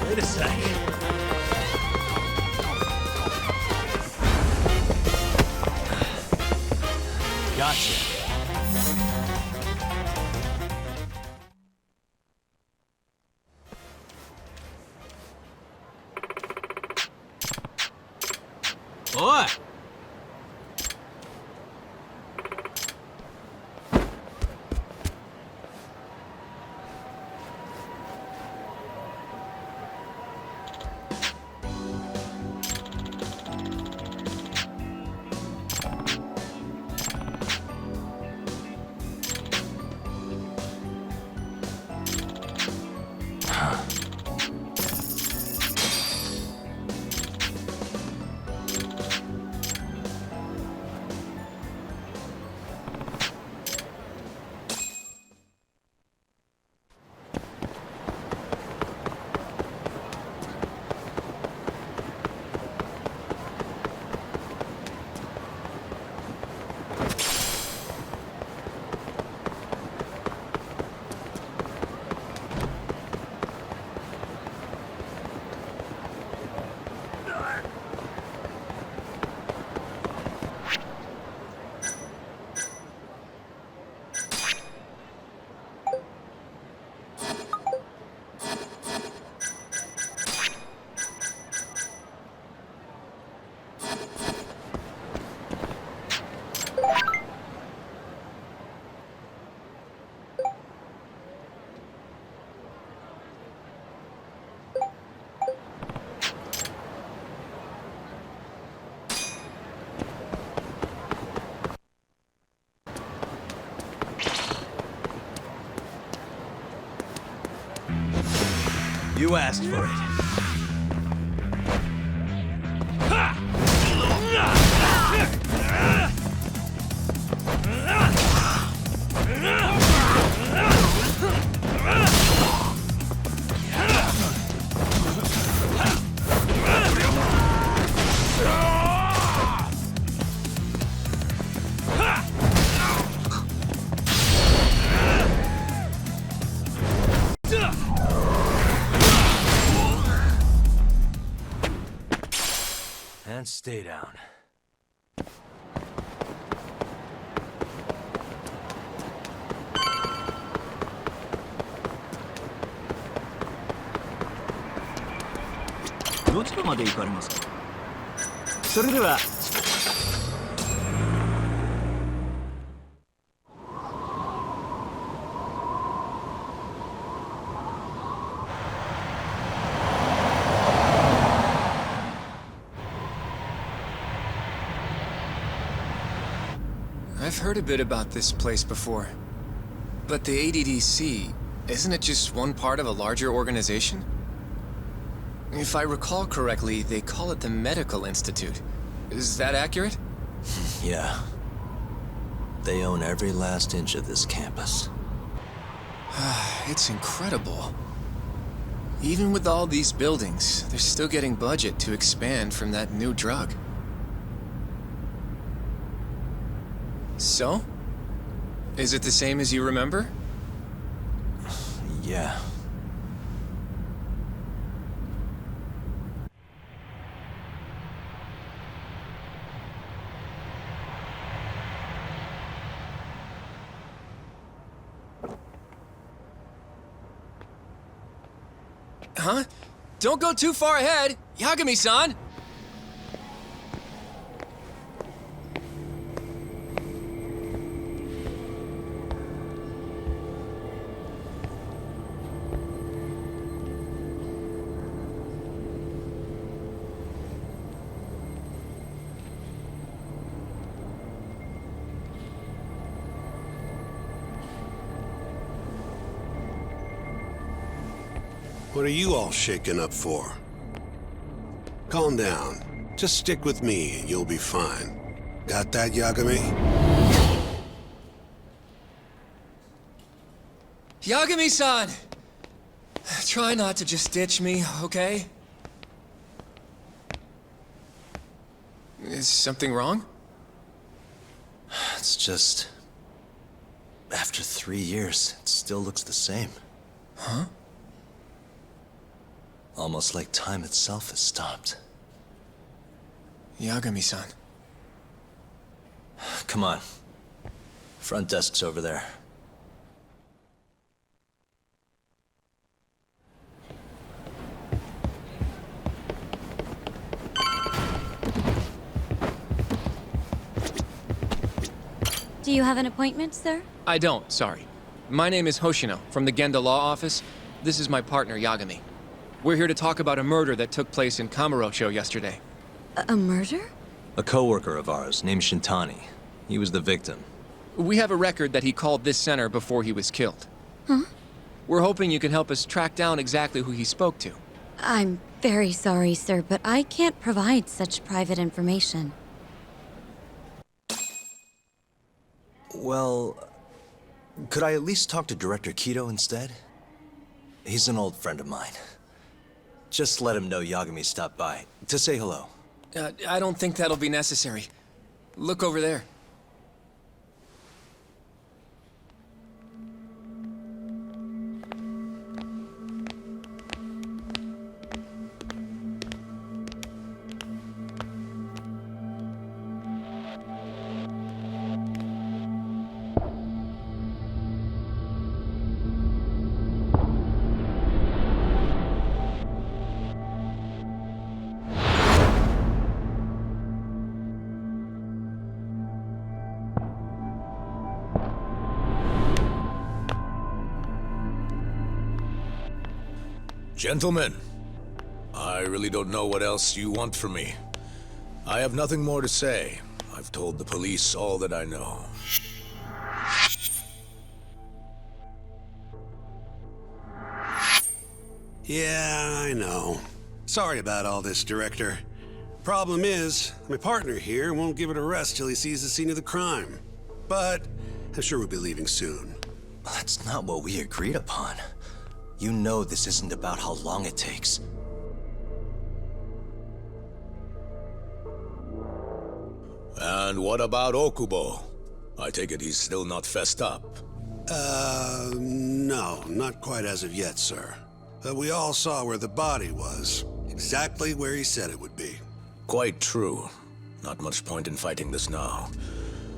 Wait a sec. Gotcha. What? You asked for it. And stay down. I've heard a bit about this place before. But the ADDC, isn't it just one part of a larger organization? If I recall correctly, they call it the Medical Institute. Is that accurate? Yeah. They own every last inch of this campus. It's incredible. Even with all these buildings, they're still getting budget to expand from that new drug. So? Is it the same as you remember? Yeah. Huh? Don't go too far ahead! Yagami-san! What are you all shaken up for? Calm down. Just stick with me and you'll be fine. Got that, Yagami? Yagami-san! Try not to just ditch me, okay? Is something wrong? It's just... After 3 years, it still looks the same. Huh? Almost like time itself has stopped. Yagami-san. Come on. Front desk's over there. Do you have an appointment, sir? I don't, sorry. My name is Hoshino, from the Genda Law Office. This is my partner, Yagami. We're here to talk about a murder that took place in Kamurocho yesterday. A murder? A coworker of ours named Shintani. He was the victim. We have a record that he called this center before he was killed. Huh? We're hoping you can help us track down exactly who he spoke to. I'm very sorry, sir, but I can't provide such private information. Well, could I at least talk to Director Kido instead? He's an old friend of mine. Just let him know Yagami stopped by, to say hello. I don't think that'll be necessary. Look over there. Gentlemen, I really don't know what else you want from me. I have nothing more to say. I've told the police all that I know. Yeah, I know. Sorry about all this, Director. Problem is, my partner here won't give it a rest till he sees the scene of the crime. But I'm sure we'll be leaving soon. That's not what we agreed upon. You know this isn't about how long it takes. And what about Okubo? I take it he's still not fessed up. No, not quite as of yet, sir. But we all saw where the body was. Exactly where he said it would be. Quite true. Not much point in fighting this now.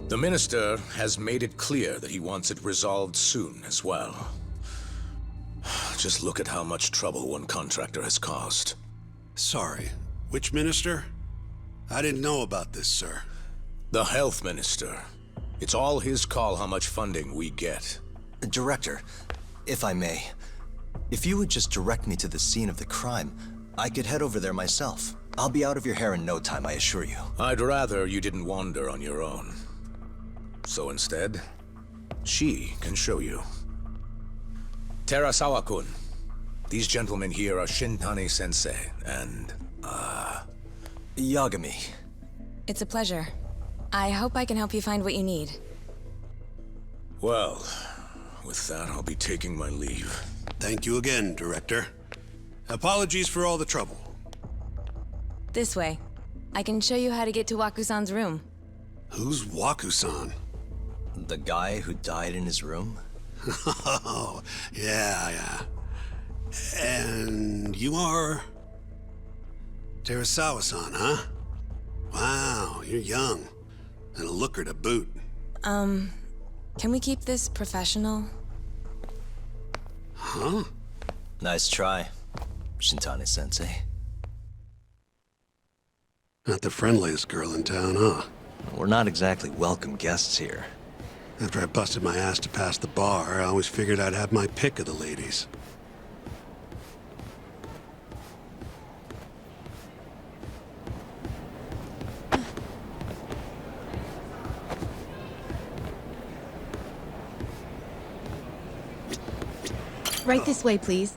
The Minister has made it clear that he wants it resolved soon as well. Just look at how much trouble one contractor has caused. Sorry, which minister? I didn't know about this, sir. The Health Minister. It's all his call how much funding we get. Director, if I may, if you would just direct me to the scene of the crime, I could head over there myself. I'll be out of your hair in no time, I assure you. I'd rather you didn't wander on your own. So instead, she can show you. Terasawa-kun, these gentlemen here are Shintani Sensei and, Yagami. It's a pleasure. I hope I can help you find what you need. Well, with that, I'll be taking my leave. Thank you again, Director. Apologies for all the trouble. This way. I can show you how to get to Waku-san's room. Who's Waku-san? The guy who died in his room? Oh, yeah. And you are... Terasawa-san, huh? Wow, you're young. And a looker to boot. Can we keep this professional? Huh? Nice try, Shintani-sensei. Not the friendliest girl in town, huh? We're not exactly welcome guests here. After I busted my ass to pass the bar, I always figured I'd have my pick of the ladies. Right this way, please.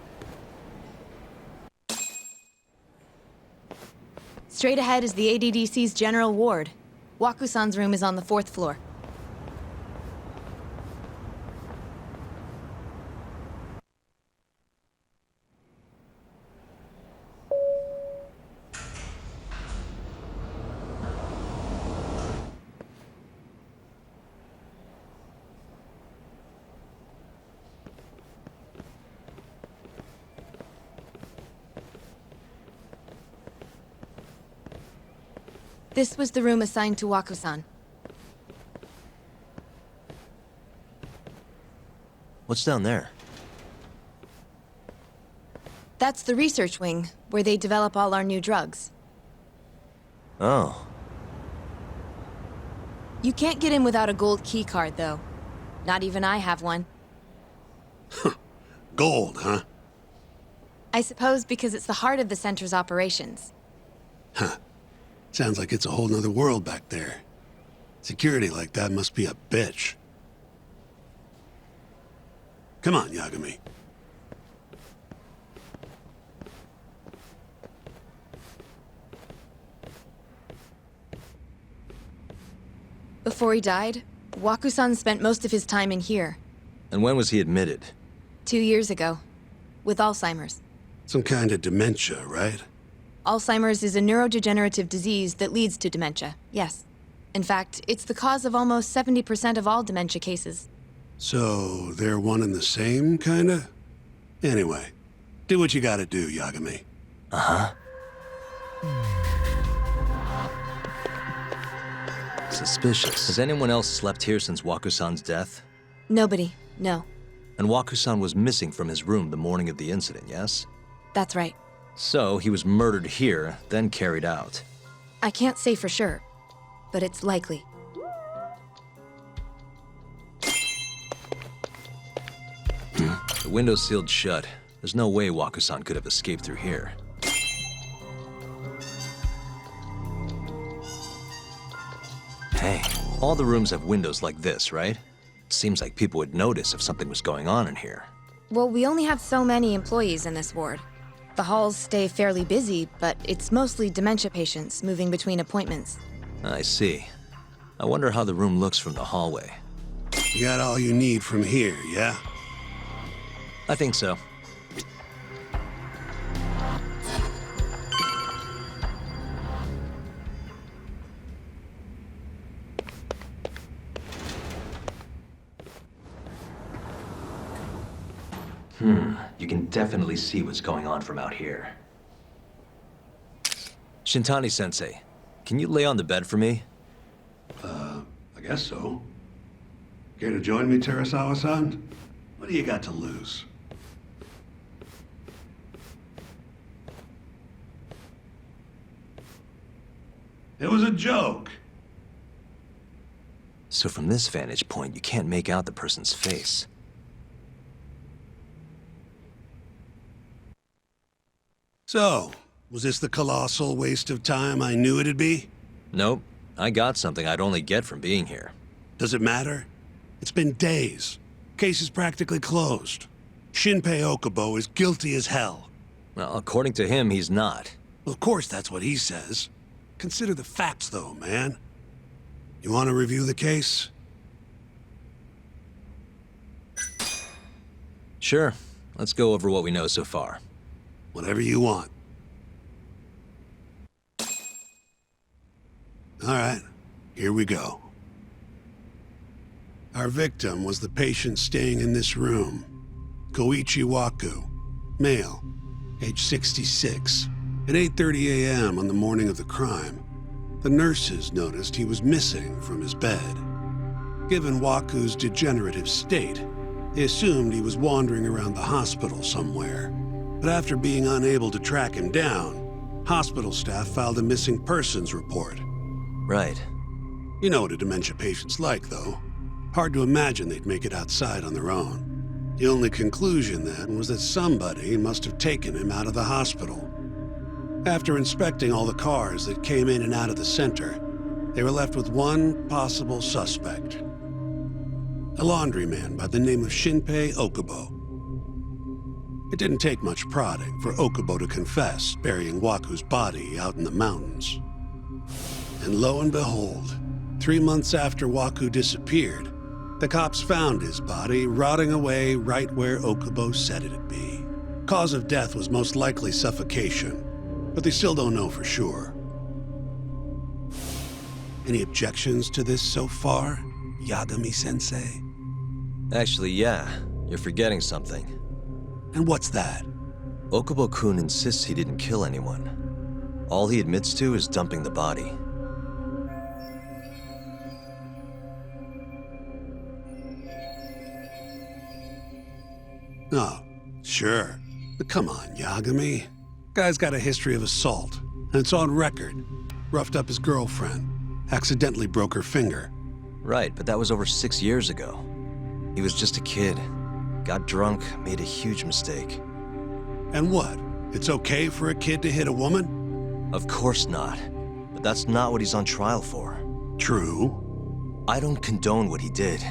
Straight ahead is the ADDC's general ward. Waku-san's room is on the 4th floor. This was the room assigned to Waku-san. What's down there? That's the research wing, where they develop all our new drugs. Oh. You can't get in without a gold key card, though. Not even I have one. Gold, huh? I suppose because it's the heart of the center's operations. Huh. Sounds like it's a whole nother world back there. Security like that must be a bitch. Come on, Yagami. Before he died, Waku-san spent most of his time in here. And when was he admitted? 2 years ago. With Alzheimer's. Some kind of dementia, right? Alzheimer's is a neurodegenerative disease that leads to dementia, yes. In fact, it's the cause of almost 70% of all dementia cases. So, they're one and the same, kinda? Anyway, do what you gotta do, Yagami. Uh-huh. Suspicious. Has anyone else slept here since Waku-san's death? Nobody, no. And Waku-san was missing from his room the morning of the incident, yes? That's right. So, he was murdered here, then carried out. I can't say for sure, but it's likely. The window's sealed shut. There's no way Waku-san could have escaped through here. Hey, all the rooms have windows like this, right? Seems like people would notice if something was going on in here. Well, we only have so many employees in this ward. The halls stay fairly busy, but it's mostly dementia patients moving between appointments. I see. I wonder how the room looks from the hallway. You got all you need from here, yeah? I think so. You can definitely see what's going on from out here. Shintani-sensei, can you lay on the bed for me? I guess so. Care to join me, Terasawa-san? What do you got to lose? It was a joke. So from this vantage point, you can't make out the person's face. So, was this the colossal waste of time I knew it'd be? Nope. I got something I'd only get from being here. Does it matter? It's been days. Case is practically closed. Shinpei Okubo is guilty as hell. Well, according to him, he's not. Well, of course that's what he says. Consider the facts, though, man. You want to review the case? Sure. Let's go over what we know so far. Whatever you want. All right, here we go. Our victim was the patient staying in this room. Koichi Waku, male, age 66. At 8:30 a.m. on the morning of the crime, the nurses noticed he was missing from his bed. Given Waku's degenerative state, they assumed he was wandering around the hospital somewhere. But after being unable to track him down, hospital staff filed a missing persons report. Right. You know what a dementia patient's like, though. Hard to imagine they'd make it outside on their own. The only conclusion then was that somebody must have taken him out of the hospital. After inspecting all the cars that came in and out of the center, they were left with one possible suspect. A laundryman by the name of Shinpei Okubo. It didn't take much prodding for Okubo to confess burying Waku's body out in the mountains. And lo and behold, 3 months after Waku disappeared, the cops found his body rotting away right where Okubo said it'd be. Cause of death was most likely suffocation, but they still don't know for sure. Any objections to this so far, Yagami-sensei? Actually, yeah. You're forgetting something. And what's that? Okubo-kun insists he didn't kill anyone. All he admits to is dumping the body. Oh, sure. But come on, Yagami. Guy's got a history of assault, and it's on record. Roughed up his girlfriend, accidentally broke her finger. Right, but that was over 6 years ago. He was just a kid. Got drunk, made a huge mistake. And what? It's okay for a kid to hit a woman? Of course not. But that's not what he's on trial for. True. I don't condone what he did.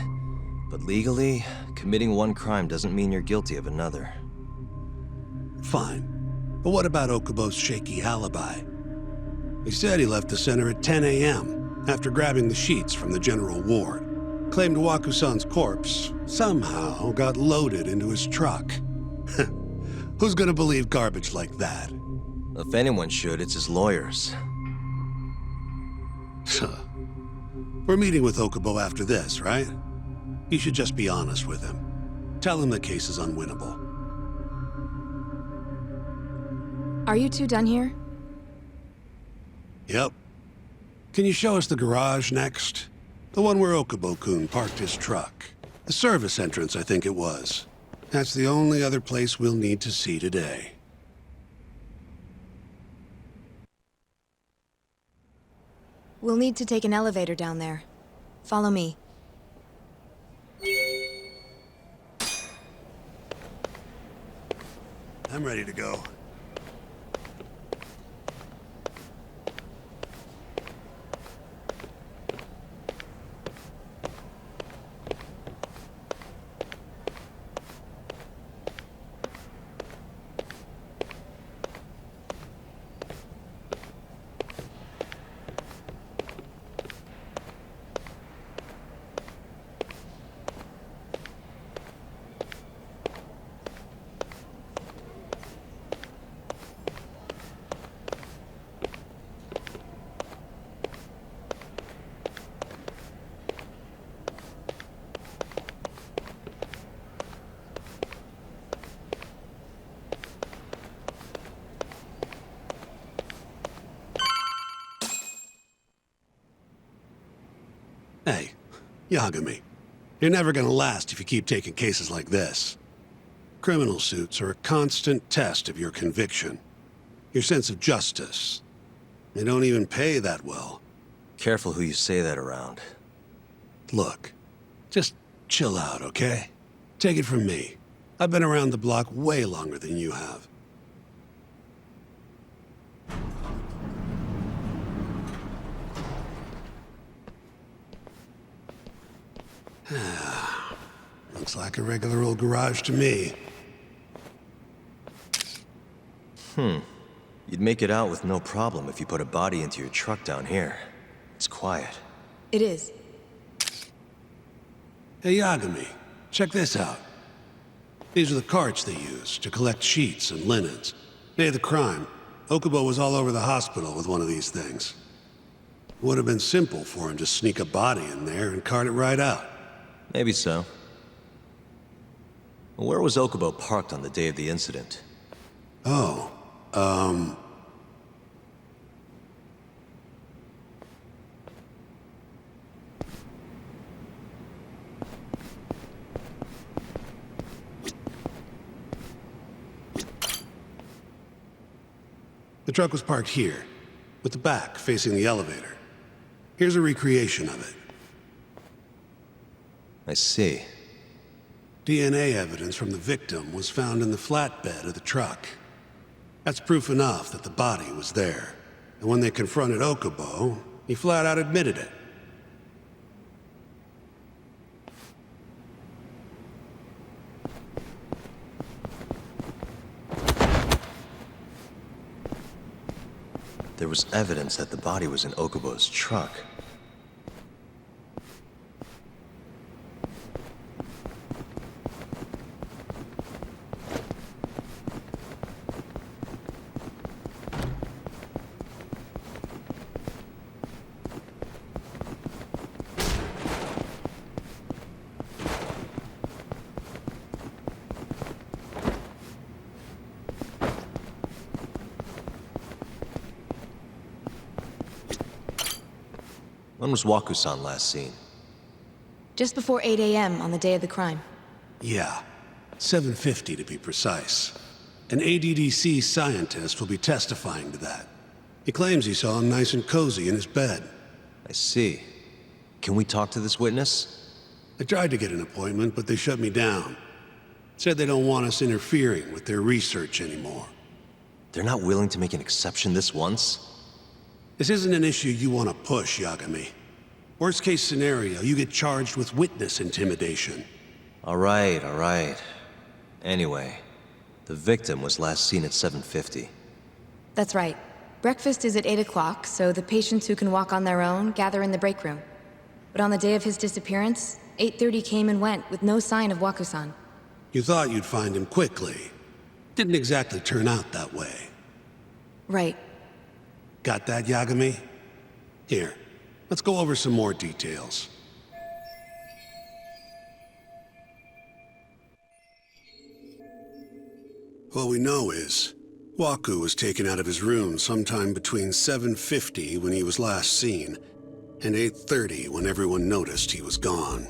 But legally, committing one crime doesn't mean you're guilty of another. Fine. But what about Okubo's shaky alibi? He said he left the center at 10 a.m. after grabbing the sheets from the general ward. Claimed Waku-san's corpse somehow got loaded into his truck. Who's gonna believe garbage like that? If anyone should, it's his lawyers. We're meeting with Okubo after this, right? You should just be honest with him. Tell him the case is unwinnable. Are you two done here? Yep. Can you show us the garage next? The one where Okubo-kun parked his truck. The service entrance, I think it was. That's the only other place we'll need to see today. We'll need to take an elevator down there. Follow me. I'm ready to go. Hey, Yagami, you're never gonna last if you keep taking cases like this. Criminal suits are a constant test of your conviction, your sense of justice. They don't even pay that well. Careful who you say that around. Look, just chill out, okay? Take it from me. I've been around the block way longer than you have. Looks like a regular old garage to me. You'd make it out with no problem if you put a body into your truck down here. It's quiet. It is. Hey, Yagami, check this out. These are the carts they use to collect sheets and linens. Day of the crime, Okubo was all over the hospital with one of these things. Would have been simple for him to sneak a body in there and cart it right out. Maybe so. Where was Okubo parked on the day of the incident? Oh, the truck was parked here, with the back facing the elevator. Here's a recreation of it. I see. DNA evidence from the victim was found in the flatbed of the truck. That's proof enough that the body was there. And when they confronted Okubo, he flat out admitted it. There was evidence that the body was in Okubo's truck. When was Waku-san last seen? Just before 8 a.m. on the day of the crime. Yeah, 7:50 to be precise. An ADDC scientist will be testifying to that. He claims he saw him nice and cozy in his bed. I see. Can we talk to this witness? I tried to get an appointment, but they shut me down. Said they don't want us interfering with their research anymore. They're not willing to make an exception this once? This isn't an issue you want to push, Yagami. Worst case scenario, you get charged with witness intimidation. All right. Anyway, the victim was last seen at 7:50. That's right. Breakfast is at 8 o'clock, so the patients who can walk on their own gather in the break room. But on the day of his disappearance, 8:30 came and went with no sign of Waku-san. You thought you'd find him quickly. Didn't exactly turn out that way. Right. Got that, Yagami? Here, let's go over some more details. What we know is, Waku was taken out of his room sometime between 7:50 when he was last seen, and 8:30 when everyone noticed he was gone.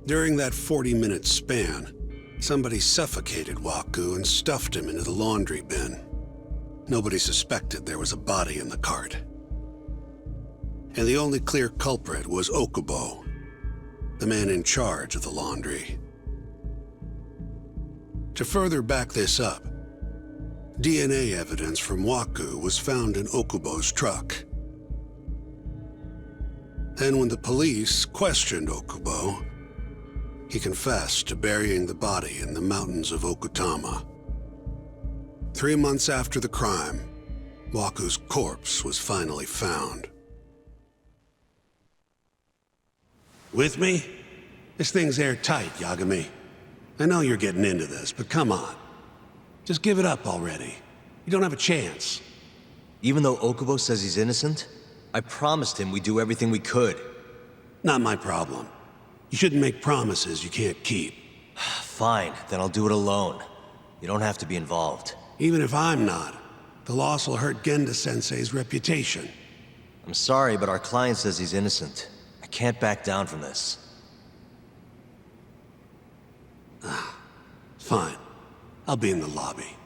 During that 40-minute span, somebody suffocated Waku and stuffed him into the laundry bin. Nobody suspected there was a body in the cart. And the only clear culprit was Okubo, the man in charge of the laundry. To further back this up, DNA evidence from Waku was found in Okubo's truck. And when the police questioned Okubo, he confessed to burying the body in the mountains of Okutama. 3 months after the crime, Waku's corpse was finally found. With me? This thing's airtight, Yagami. I know you're getting into this, but come on. Just give it up already. You don't have a chance. Even though Okubo says he's innocent, I promised him we'd do everything we could. Not my problem. You shouldn't make promises you can't keep. Fine, then I'll do it alone. You don't have to be involved. Even if I'm not, the loss will hurt Genda-sensei's reputation. I'm sorry, but our client says he's innocent. I can't back down from this. Fine. I'll be in the lobby.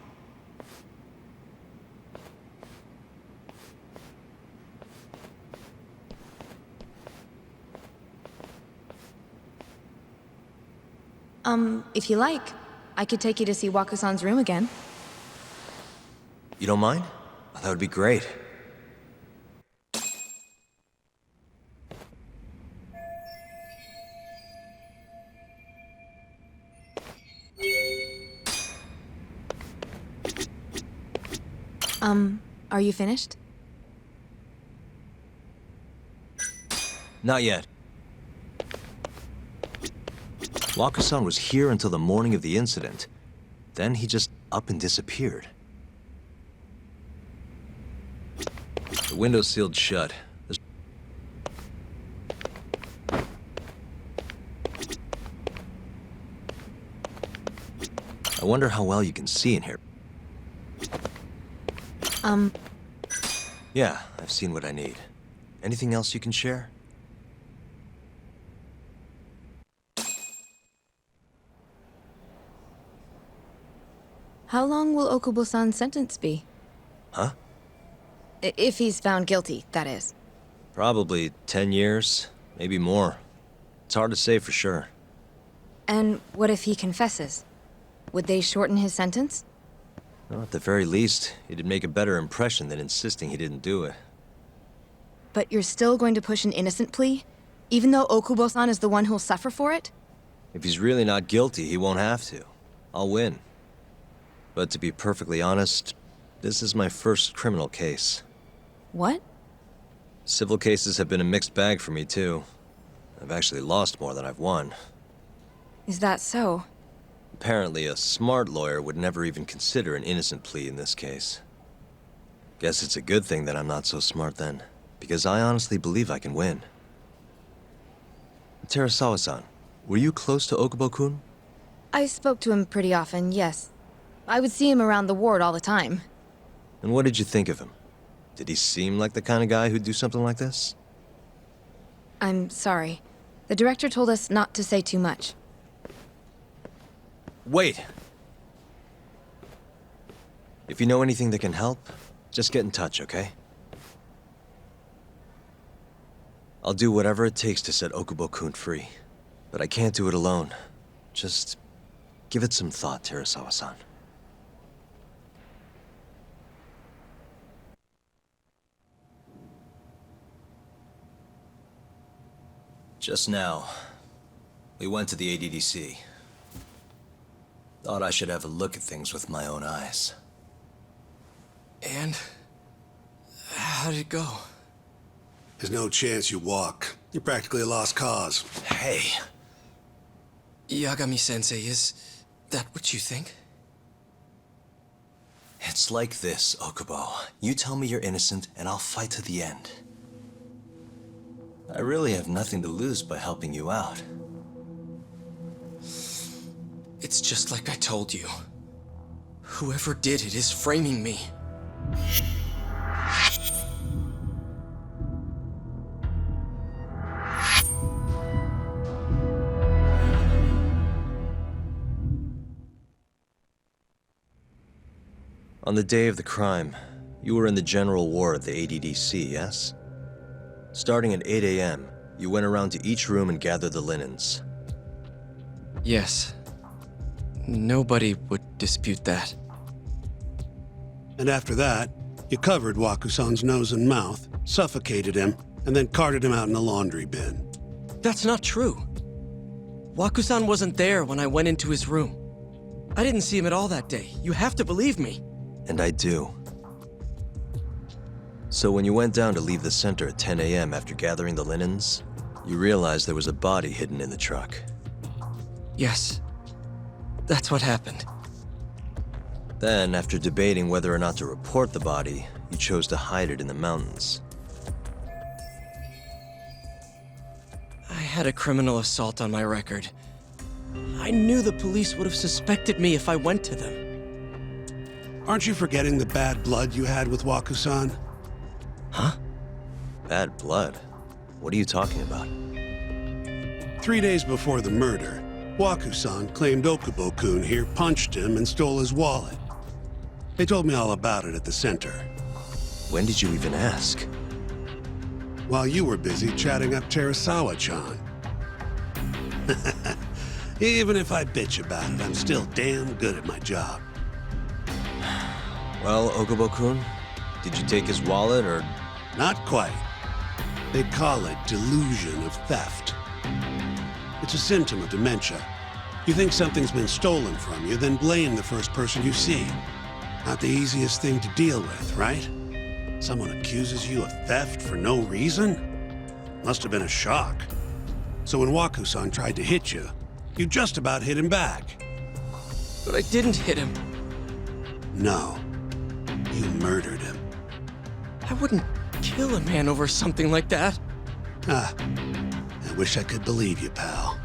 If you like, I could take you to see Waku-san's room again. You don't mind? Oh, that would be great. Are you finished? Not yet. Waku-san was here until the morning of the incident. Then he just up and disappeared. The window's sealed shut. I wonder how well you can see in here. Yeah, I've seen what I need. Anything else you can share? How long will Okubo-san's sentence be? Huh? If he's found guilty, that is. Probably 10 years, maybe more. It's hard to say for sure. And what if he confesses? Would they shorten his sentence? Well, at the very least, it'd make a better impression than insisting he didn't do it. But you're still going to push an innocent plea? Even though Okubo-san is the one who'll suffer for it? If he's really not guilty, he won't have to. I'll win. But to be perfectly honest, this is my first criminal case. What? Civil cases have been a mixed bag for me, too. I've actually lost more than I've won. Is that so? Apparently, a smart lawyer would never even consider an innocent plea in this case. Guess it's a good thing that I'm not so smart then, because I honestly believe I can win. Terasawa-san, were you close to Okubo-kun? I spoke to him pretty often, yes. I would see him around the ward all the time. And what did you think of him? Did he seem like the kind of guy who'd do something like this? I'm sorry. The director told us not to say too much. Wait! If you know anything that can help, just get in touch, okay? I'll do whatever it takes to set Okubo-kun free. But I can't do it alone. Just give it some thought, Terasawa-san. Just now, we went to the ADDC. Thought I should have a look at things with my own eyes. And? How did it go? There's no chance you walk. You're practically a lost cause. Hey! Yagami-sensei, is that what you think? It's like this, Okubo. You tell me you're innocent, and I'll fight to the end. I really have nothing to lose by helping you out. It's just like I told you. Whoever did it is framing me. On the day of the crime, you were in the general ward of the ADDC, yes? Starting at 8 a.m., you went around to each room and gathered the linens. Yes. Nobody would dispute that. And after that, you covered Waku-san's nose and mouth, suffocated him, and then carted him out in a laundry bin. That's not true. Waku-san wasn't there when I went into his room. I didn't see him at all that day. You have to believe me. And I do. So when you went down to leave the center at 10 a.m. after gathering the linens, you realized there was a body hidden in the truck. Yes. That's what happened. Then, after debating whether or not to report the body, you chose to hide it in the mountains. I had a criminal assault on my record. I knew the police would have suspected me if I went to them. Aren't you forgetting the bad blood you had with Waku-san? Huh? Bad blood? What are you talking about? 3 days before the murder, Waku-san claimed Okubo-kun here punched him and stole his wallet. They told me all about it at the center. When did you even ask? While you were busy chatting up Terasawa-chan. Even if I bitch about it, I'm still damn good at my job. Well, Okubo-kun, did you take his wallet, or...? Not quite. They call it delusion of theft. It's a symptom of dementia. You think something's been stolen from you, then blame the first person you see. Not the easiest thing to deal with, right? Someone accuses you of theft for no reason? Must have been a shock. So when Waku-san tried to hit you, you just about hit him back. But I didn't hit him. No. You murdered him. I wouldn't kill a man over something like that. Ah, I wish I could believe you, pal.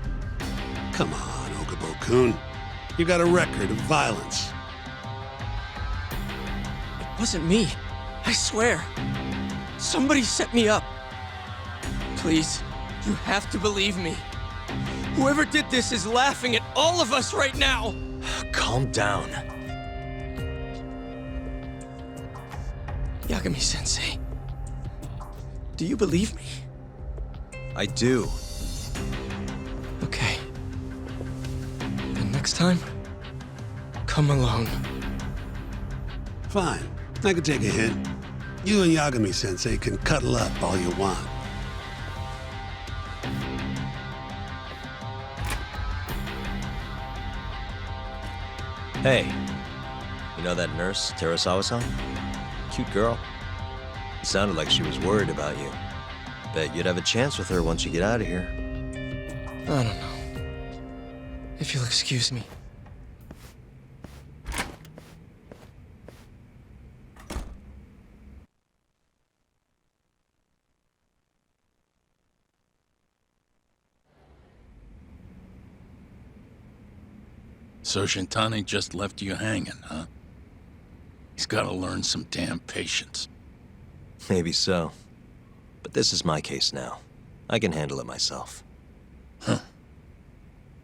Come on, Okubo-kun. You got a record of violence. It wasn't me. I swear. Somebody set me up. Please, you have to believe me. Whoever did this is laughing at all of us right now. Calm down. Yagami-sensei, do you believe me? I do. Okay. And next time, come alone. Fine. I can take a hit. You and Yagami-sensei can cuddle up all you want. Hey, you know that nurse, Terasawa-san? Cute girl. It sounded like she was worried about you. Bet you'd have a chance with her once you get out of here. I don't know. If you'll excuse me. So Shintani just left you hanging, huh? He's gotta learn some damn patience. Maybe so. But this is my case now. I can handle it myself. Huh.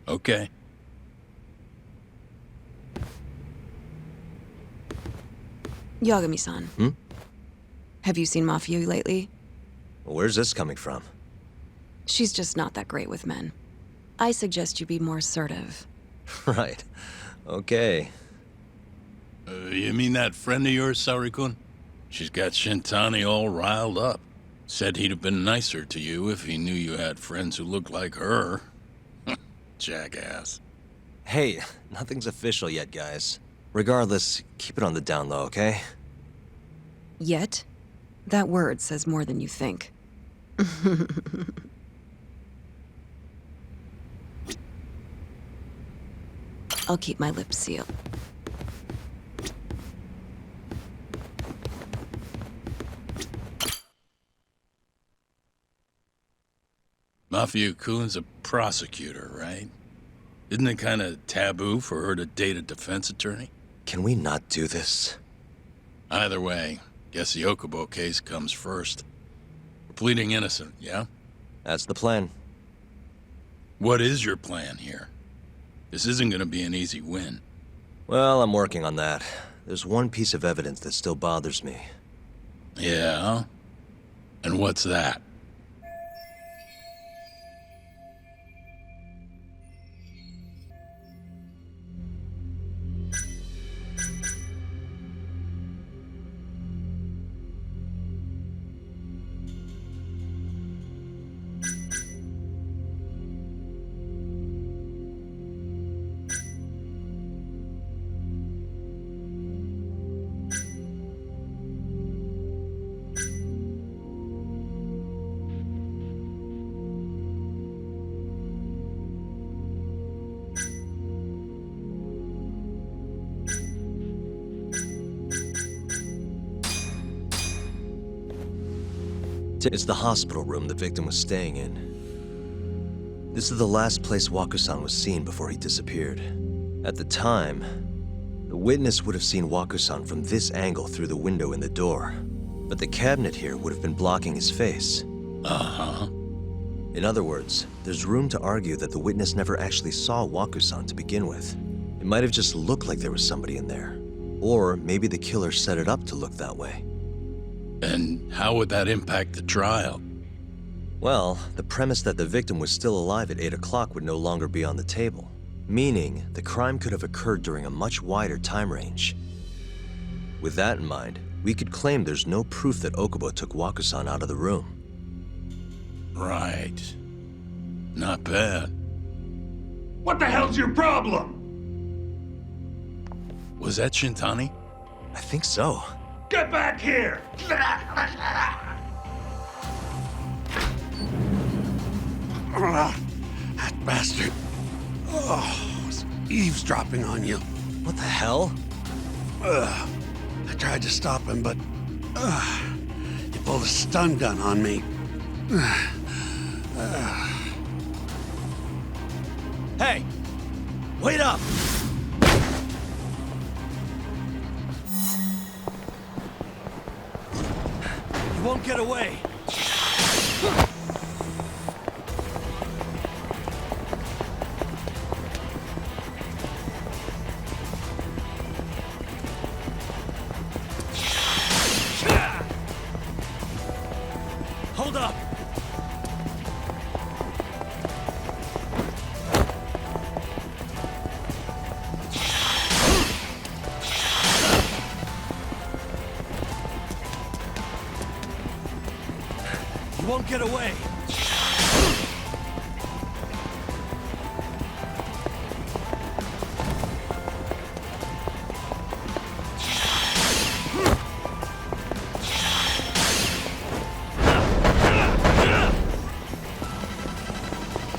Okay. Yagami-san. Hmm? Have you seen Mafia lately? Where's this coming from? She's just not that great with men. I suggest you be more assertive. Right. Okay. You mean that friend of yours, Saori-kun? She's got Shintani all riled up. Said he'd have been nicer to you if he knew you had friends who looked like her. Jackass. Hey, nothing's official yet, guys. Regardless, keep it on the down low, okay? Yet? That word says more than you think. I'll keep my lips sealed. Mafia-kun's a prosecutor, right? Isn't it kind of taboo for her to date a defense attorney? Can we not do this? Either way, guess the Okubo case comes first. We're pleading innocent, yeah? That's the plan. What is your plan here? This isn't gonna be an easy win. Well, I'm working on that. There's one piece of evidence that still bothers me. Yeah? And what's that? It's the hospital room the victim was staying in. This is the last place Waku-san was seen before he disappeared. At the time, the witness would have seen Waku-san from this angle through the window in the door. But the cabinet here would have been blocking his face. Uh-huh. In other words, there's room to argue that the witness never actually saw Waku-san to begin with. It might have just looked like there was somebody in there. Or maybe the killer set it up to look that way. And how would that impact the trial? Well, the premise that the victim was still alive at 8 o'clock would no longer be on the table. Meaning, the crime could have occurred during a much wider time range. With that in mind, we could claim there's no proof that Okubo took Waku-san out of the room. Right. Not bad. What the hell's your problem? Was that Shintani? I think so. Get back here! That bastard. Oh, was eavesdropping on you. What the hell? I tried to stop him, but he pulled a stun gun on me. Hey! Wait up! You won't get away! Hold up! You won't get away!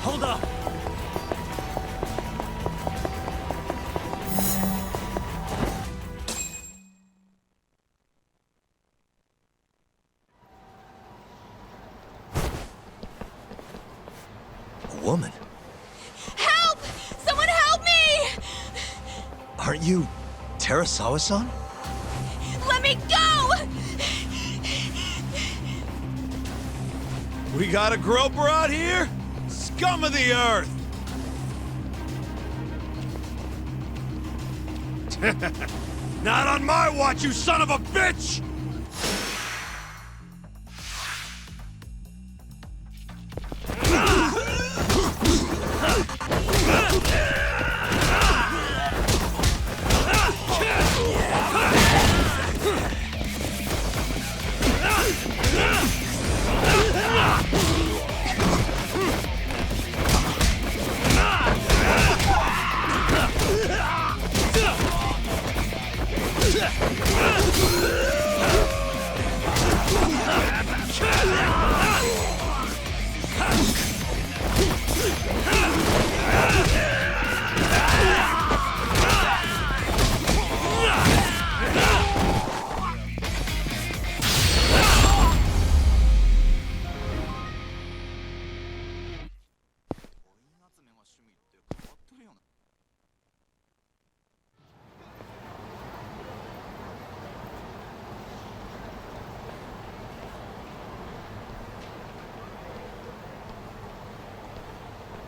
Hold up! A woman? Help! Someone help me! Aren't you Terasawa-san? Let me go! We got a groper out here? Scum of the earth! Not on my watch, you son of a bitch!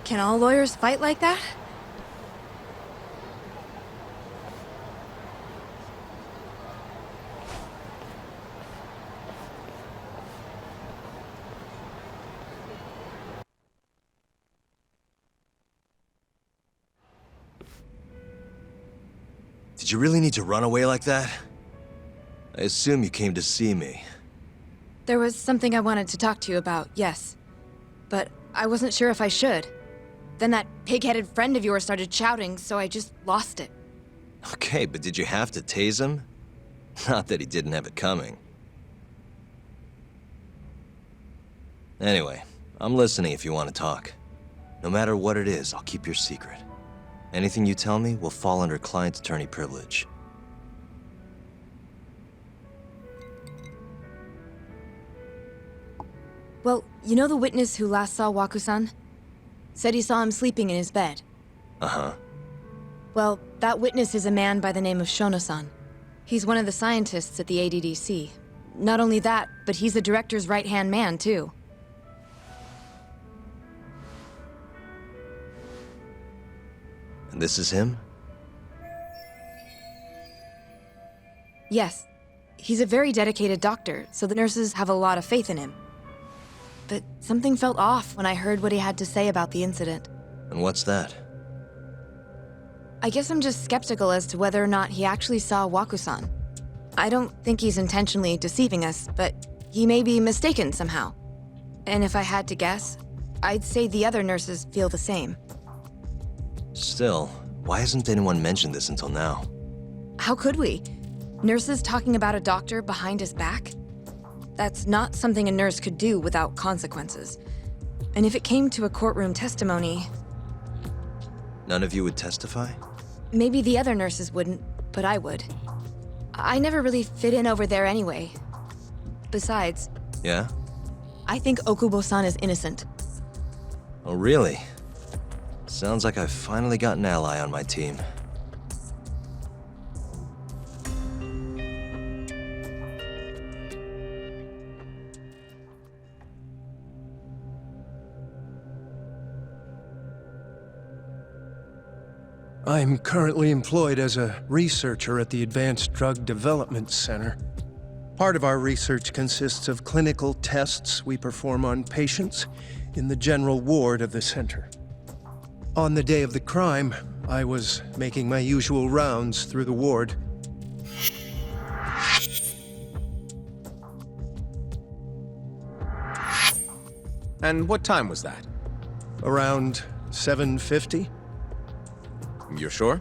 Can all lawyers fight like that? Did you really need to run away like that? I assume you came to see me. There was something I wanted to talk to you about, yes. But I wasn't sure if I should. Then that pig-headed friend of yours started shouting, so I just lost it. Okay, but did you have to tase him? Not that he didn't have it coming. Anyway, I'm listening if you want to talk. No matter what it is, I'll keep your secret. Anything you tell me will fall under client attorney privilege. Well, you know the witness who last saw Waku-san? Said he saw him sleeping in his bed. Uh-huh. Well, that witness is a man by the name of Shono-san. He's one of the scientists at the ADDC. Not only that, but he's the director's right-hand man, too. And this is him? Yes. He's a very dedicated doctor, so the nurses have a lot of faith in him. But something felt off when I heard what he had to say about the incident. And what's that? I guess I'm just skeptical as to whether or not he actually saw Wakusan. I don't think he's intentionally deceiving us, but he may be mistaken somehow. And if I had to guess, I'd say the other nurses feel the same. Still, why hasn't anyone mentioned this until now? How could we? Nurses talking about a doctor behind his back? That's not something a nurse could do without consequences. And if it came to a courtroom testimony... None of you would testify? Maybe the other nurses wouldn't, but I would. I never really fit in over there anyway. Besides... Yeah? I think Okubo-san is innocent. Oh, really? Sounds like I've finally got an ally on my team. I'm currently employed as a researcher at the Advanced Drug Development Center. Part of our research consists of clinical tests we perform on patients in the general ward of the center. On the day of the crime, I was making my usual rounds through the ward. And what time was that? Around 7:50? You're sure?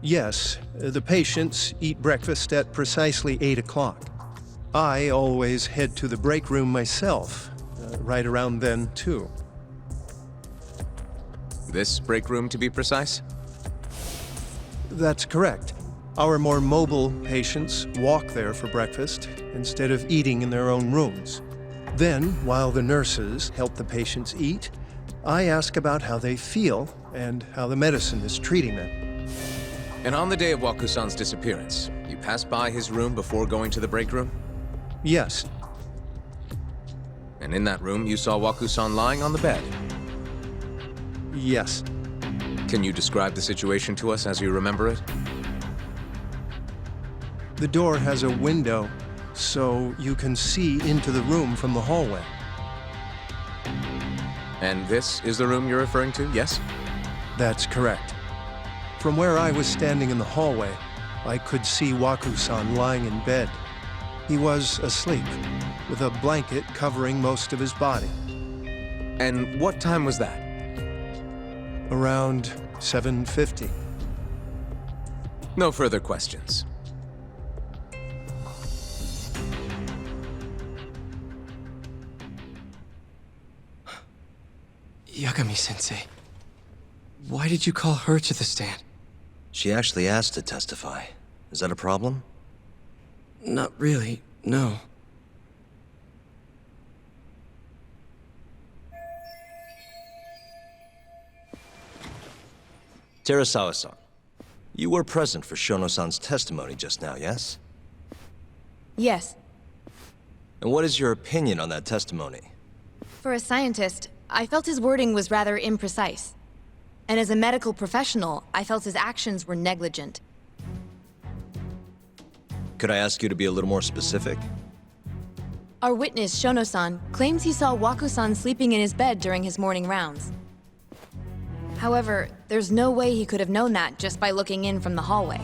Yes, the patients eat breakfast at precisely 8 o'clock. I always head to the break room myself, right around then, too. This break room, to be precise? That's correct. Our more mobile patients walk there for breakfast instead of eating in their own rooms. Then, while the nurses help the patients eat, I ask about how they feel and how the medicine is treating them. And on the day of Wakusan's disappearance, you passed by his room before going to the break room? Yes. And in that room, you saw Wakusan lying on the bed? Yes. Can you describe the situation to us as you remember it? The door has a window, so you can see into the room from the hallway. And this is the room you're referring to, yes? That's correct. From where I was standing in the hallway, I could see Wakusan lying in bed. He was asleep, with a blanket covering most of his body. And what time was that? Around 7:50. No further questions. Yagami-sensei, why did you call her to the stand? She actually asked to testify. Is that a problem? Not really, no. Terasawa-san, you were present for Shono-san's testimony just now, yes? Yes. And what is your opinion on that testimony? For a scientist, I felt his wording was rather imprecise. And as a medical professional, I felt his actions were negligent. Could I ask you to be a little more specific? Our witness, Shono-san, claims he saw Waku-san sleeping in his bed during his morning rounds. However, there's no way he could have known that just by looking in from the hallway.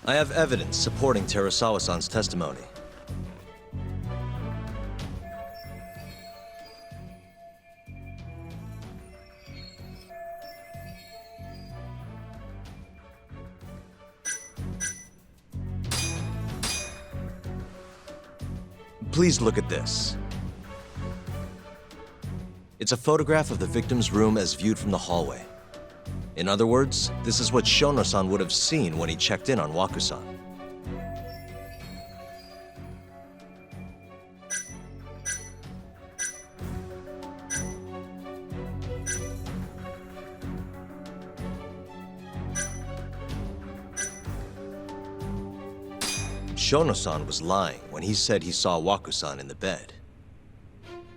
I have evidence supporting Terasawa-san's testimony. Please look at this. It's a photograph of the victim's room as viewed from the hallway. In other words, this is what Shono-san would have seen when he checked in on Waku-san. Shono-san was lying when he said he saw Waku-san in the bed.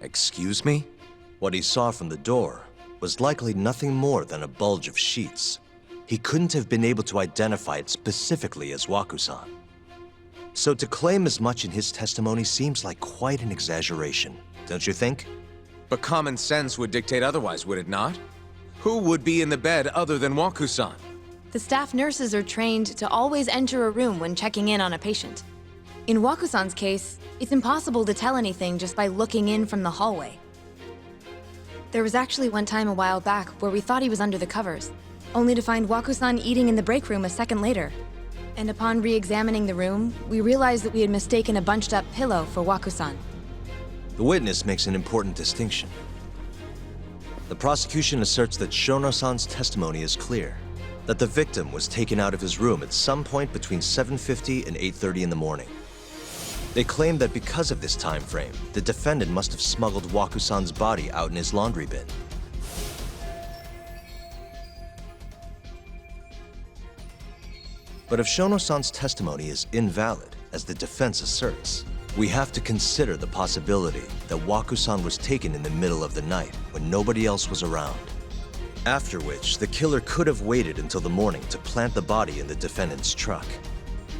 Excuse me? What he saw from the door was likely nothing more than a bulge of sheets. He couldn't have been able to identify it specifically as Waku-san. So to claim as much in his testimony seems like quite an exaggeration, don't you think? But common sense would dictate otherwise, would it not? Who would be in the bed other than Waku-san? The staff nurses are trained to always enter a room when checking in on a patient. In Waku-san's case, it's impossible to tell anything just by looking in from the hallway. There was actually one time a while back where we thought he was under the covers, only to find Waku-san eating in the break room a second later. And upon re-examining the room, we realized that we had mistaken a bunched-up pillow for Waku-san. The witness makes an important distinction. The prosecution asserts that Shono-san's testimony is clear, that the victim was taken out of his room at some point between 7:50 and 8:30 in the morning. They claim that because of this time frame, the defendant must have smuggled Waku-san's body out in his laundry bin. But if Shono-san's testimony is invalid, as the defense asserts, we have to consider the possibility that Waku-san was taken in the middle of the night when nobody else was around. After which, the killer could have waited until the morning to plant the body in the defendant's truck.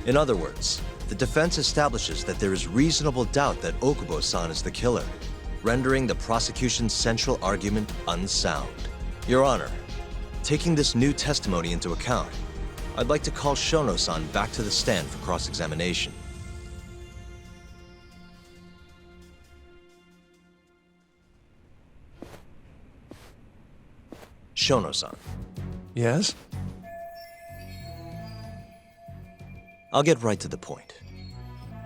In other words, the defense establishes that there is reasonable doubt that Okubo-san is the killer, rendering the prosecution's central argument unsound. Your Honor, taking this new testimony into account, I'd like to call Shono-san back to the stand for cross-examination. Shono-san. Yes? I'll get right to the point.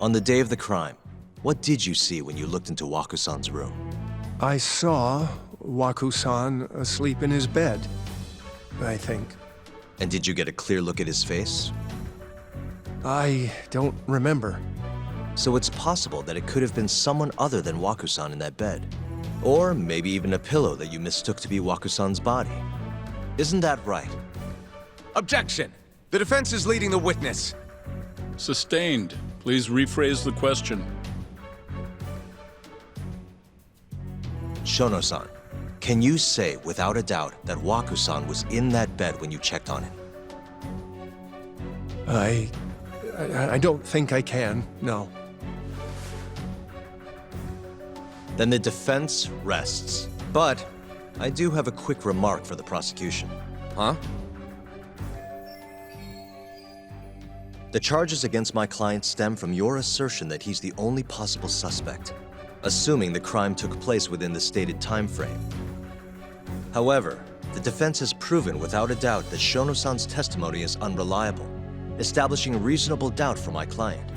On the day of the crime, what did you see when you looked into Waku-san's room? I saw Waku-san asleep in his bed, I think. And did you get a clear look at his face? I don't remember. So it's possible that it could have been someone other than Waku-san in that bed. Or maybe even a pillow that you mistook to be Waku-san's body. Isn't that right? Objection! The defense is leading the witness. Sustained. Please rephrase the question. Shono-san, can you say without a doubt that Waku-san was in that bed when you checked on him? I don't think I can, no. Then the defense rests. But I do have a quick remark for the prosecution. Huh? The charges against my client stem from your assertion that he's the only possible suspect, assuming the crime took place within the stated time frame. However, the defense has proven without a doubt that Shono-san's testimony is unreliable, establishing reasonable doubt for my client.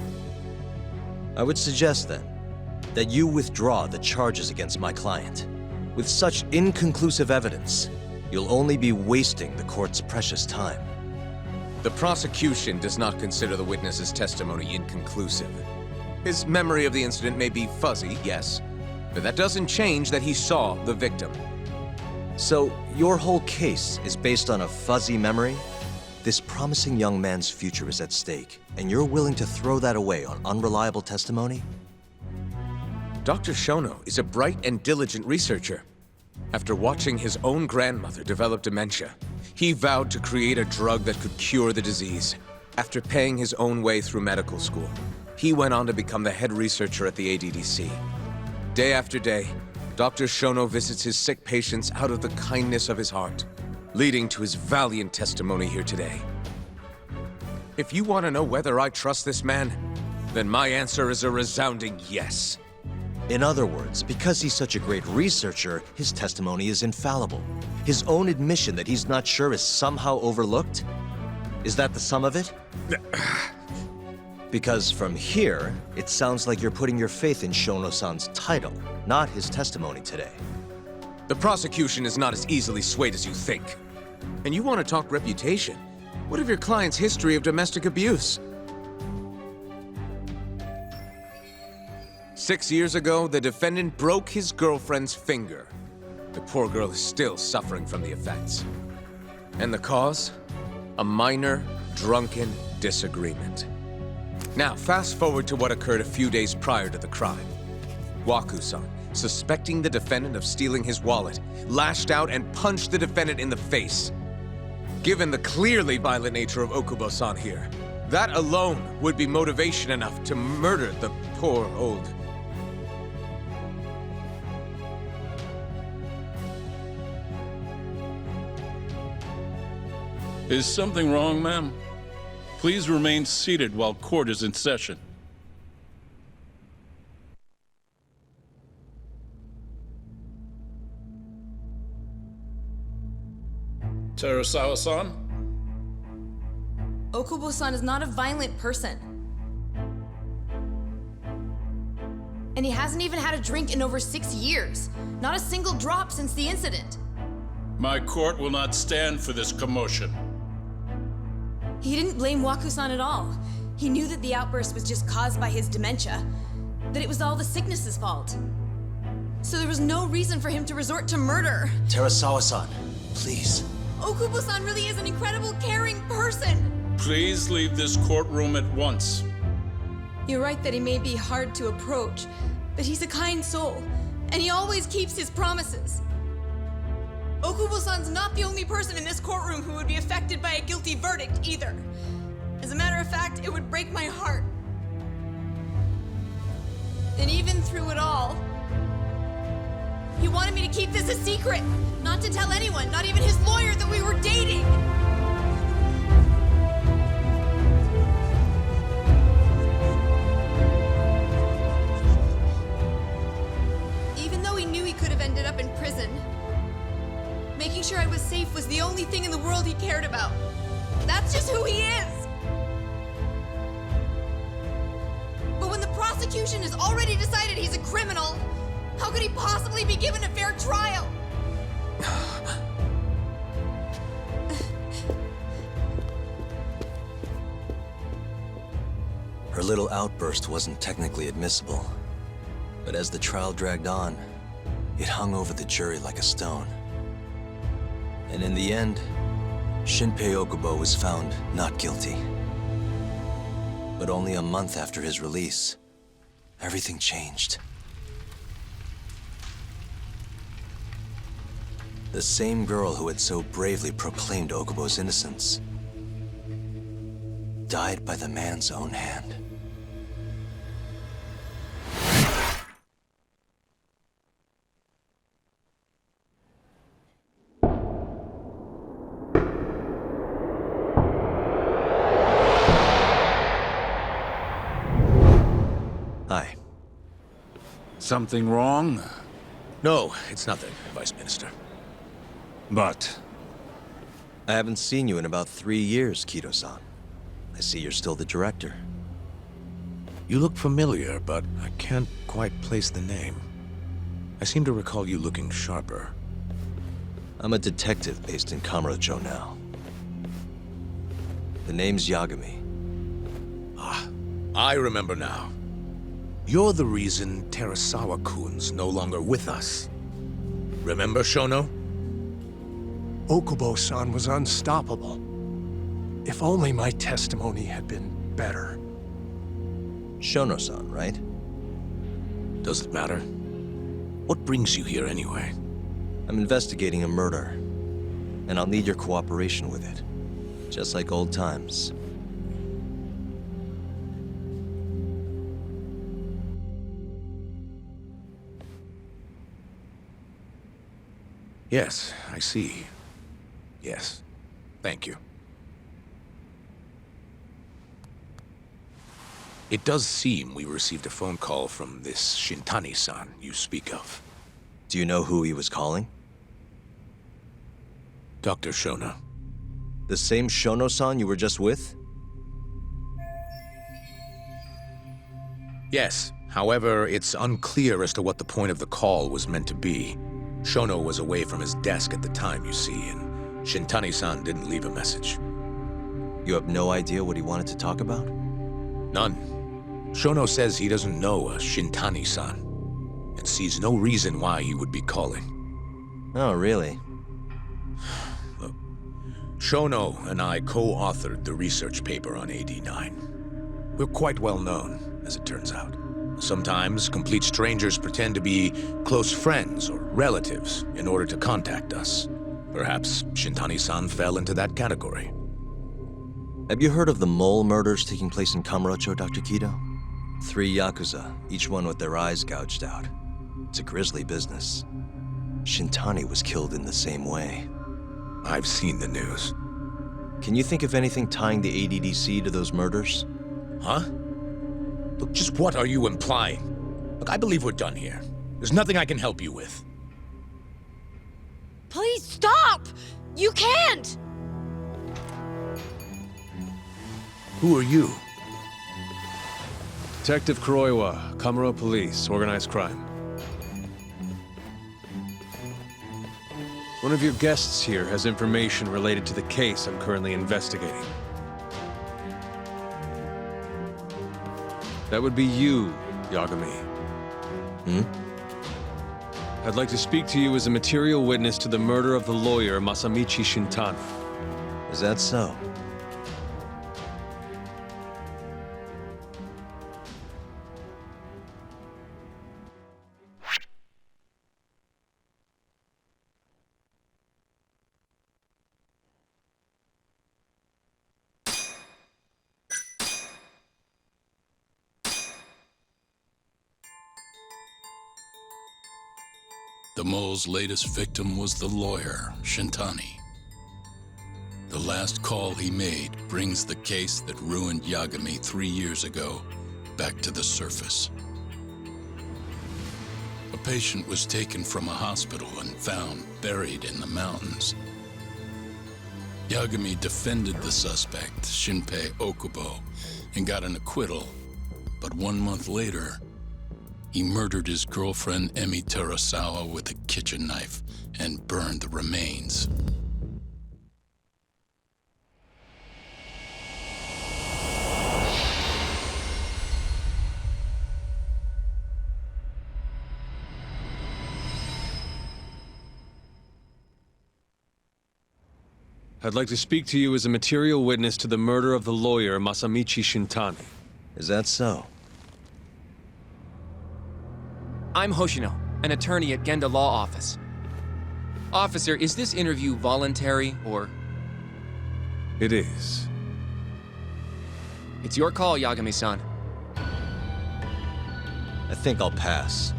I would suggest then that you withdraw the charges against my client. With such inconclusive evidence, you'll only be wasting the court's precious time. The prosecution does not consider the witness's testimony inconclusive. His memory of the incident may be fuzzy, yes, but that doesn't change that he saw the victim. So, your whole case is based on a fuzzy memory? This promising young man's future is at stake, and you're willing to throw that away on unreliable testimony? Dr. Shono is a bright and diligent researcher. After watching his own grandmother develop dementia, he vowed to create a drug that could cure the disease. After paying his own way through medical school, he went on to become the head researcher at the ADDC. Day after day, Dr. Shono visits his sick patients out of the kindness of his heart, leading to his valiant testimony here today. If you want to know whether I trust this man, then my answer is a resounding yes. In other words, because he's such a great researcher, his testimony is infallible. His own admission that he's not sure is somehow overlooked? Is that the sum of it? Because from here, it sounds like you're putting your faith in Shono-san's title, not his testimony today. The prosecution is not as easily swayed as you think. And you want to talk reputation? What of your client's history of domestic abuse? 6 years ago, the defendant broke his girlfriend's finger. The poor girl is still suffering from the effects. And the cause? A minor, drunken disagreement. Now, fast forward to what occurred a few days prior to the crime. Waku-san, suspecting the defendant of stealing his wallet, lashed out and punched the defendant in the face. Given the clearly violent nature of Okubo-san here, that alone would be motivation enough to murder the poor old... Is something wrong, ma'am? Please remain seated while court is in session. Terasawa-san? Okubo-san is not a violent person. And he hasn't even had a drink in over 6 years. Not a single drop since the incident. My court will not stand for this commotion. He didn't blame Waku-san at all. He knew that the outburst was just caused by his dementia, that it was all the sickness's fault. So there was no reason for him to resort to murder. Terasawa-san, please. Okubo-san really is an incredible, caring person. Please leave this courtroom at once. You're right that he may be hard to approach, but he's a kind soul, and he always keeps his promises. Okubo-san's not the only person in this courtroom who would be affected by a guilty verdict, either. As a matter of fact, it would break my heart. And even through it all, he wanted me to keep this a secret, not to tell anyone, not even his lawyer, that we were dating. Even though he knew he could have ended up in prison, making sure I was safe was the only thing in the world he cared about. That's just who he is! But when the prosecution has already decided he's a criminal, how could he possibly be given a fair trial? Her little outburst wasn't technically admissible, but as the trial dragged on, it hung over the jury like a stone. And in the end, Shinpei Okubo was found not guilty. But only a month after his release, everything changed. The same girl who had so bravely proclaimed Okubo's innocence died by the man's own hand. Hi. Something wrong? No, it's nothing, Vice Minister. But... I haven't seen you in about 3 years, Kido-san. I see you're still the director. You look familiar, but I can't quite place the name. I seem to recall you looking sharper. I'm a detective based in Kamurocho now. The name's Yagami. Ah, I remember now. You're the reason Terasawa-kun's no longer with us. Remember, Shono? Okubo-san was unstoppable. If only my testimony had been better. Shono-san, right? Does it matter? What brings you here anyway? I'm investigating a murder, and I'll need your cooperation with it. Just like old times. Yes, I see. Yes. Thank you. It does seem we received a phone call from this Shintani-san you speak of. Do you know who he was calling? Dr. Shono. The same Shono-san you were just with? Yes. However, it's unclear as to what the point of the call was meant to be. Shono was away from his desk at the time, you see, and Shintani-san didn't leave a message. You have no idea what he wanted to talk about? None. Shono says he doesn't know a Shintani-san, and sees no reason why he would be calling. Oh, really? Look, Shono and I co-authored the research paper on AD9. We're quite well known, as it turns out. Sometimes, complete strangers pretend to be close friends or relatives in order to contact us. Perhaps Shintani-san fell into that category. Have you heard of the mole murders taking place in Kamurocho, Dr. Kido? 3 Yakuza, each one with their eyes gouged out. It's a grisly business. Shintani was killed in the same way. I've seen the news. Can you think of anything tying the ADDC to those murders? Huh? Look, just what are you implying? Look, I believe we're done here. There's nothing I can help you with. Please stop! You can't! Who are you? Detective Kuroiwa, Kamurocho Police, organized crime. One of your guests here has information related to the case I'm currently investigating. That would be you, Yagami. I'd like to speak to you as a material witness to the murder of the lawyer Masamichi Shintani. Is that so? The mole's latest victim was the lawyer, Shintani. The last call he made brings the case that ruined Yagami 3 years ago back to the surface. A patient was taken from a hospital and found buried in the mountains. Yagami defended the suspect, Shinpei Okubo, and got an acquittal. But 1 month later, he murdered his girlfriend Emi Terasawa with a kitchen knife and burned the remains. I'd like to speak to you as a material witness to the murder of the lawyer Masamichi Shintani. Is that so? I'm Hoshino, an attorney at Genda Law Office. Officer, is this interview voluntary, or...? It is. It's your call, Yagami-san. I think I'll pass.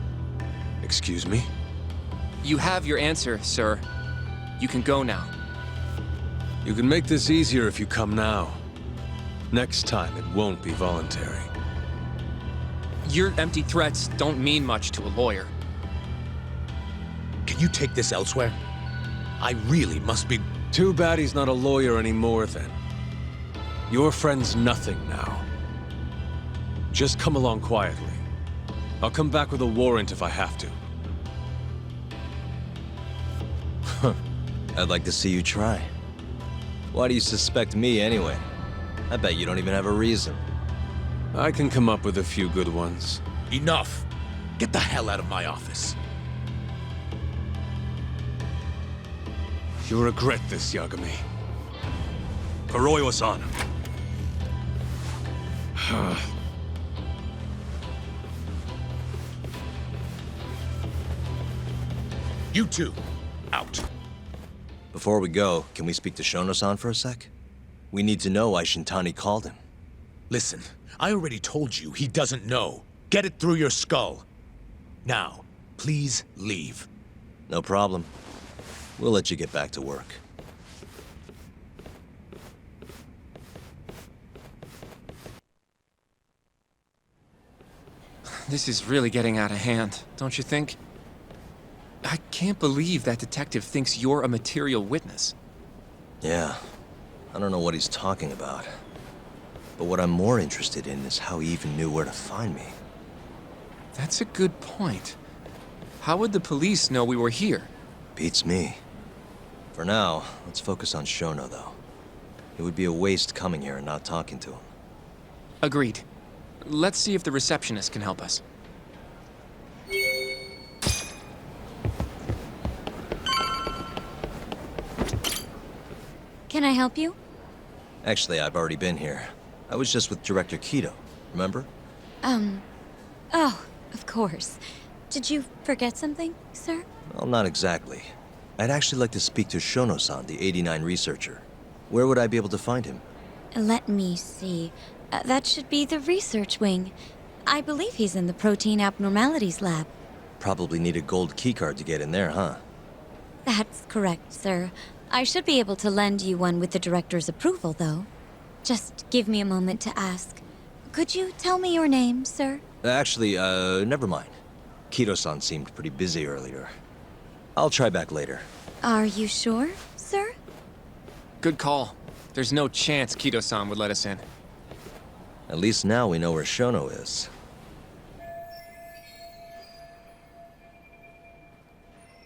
Excuse me? You have your answer, sir. You can go now. You can make this easier if you come now. Next time, it won't be voluntary. Your empty threats don't mean much to a lawyer. Can you take this elsewhere? I really must be... Too bad he's not a lawyer anymore, then. Your friend's nothing now. Just come along quietly. I'll come back with a warrant if I have to. I'd like to see you try. Why do you suspect me anyway? I bet you don't even have a reason. I can come up with a few good ones. Enough! Get the hell out of my office. You'll regret this, Yagami. Kuroiwa-san. You two, out. Before we go, can we speak to Shono-san for a sec? We need to know why Shintani called him. Listen, I already told you he doesn't know. Get it through your skull. Now, please leave. No problem. We'll let you get back to work. This is really getting out of hand, don't you think? I can't believe that detective thinks you're a material witness. Yeah. I don't know what he's talking about. But what I'm more interested in is how he even knew where to find me. That's a good point. How would the police know we were here? Beats me. For now, let's focus on Shono, though. It would be a waste coming here and not talking to him. Agreed. Let's see if the receptionist can help us. Can I help you? Actually, I've already been here. I was just with Director Kido. remember? Oh, of course. Did you forget something, sir? Well, not exactly. I'd actually like to speak to Shono-san, the 89 researcher. Where would I be able to find him? Let me see. That should be the research wing. I believe he's in the protein abnormalities lab. Probably need a gold keycard to get in there, huh? That's correct, sir. I should be able to lend you one with the director's approval, though. Just give me a moment to ask. Could you tell me your name, sir? Actually, never mind. Kido-san seemed pretty busy earlier. I'll try back later. Are you sure, sir? Good call. There's no chance Kido-san would let us in. At least now we know where Shono is.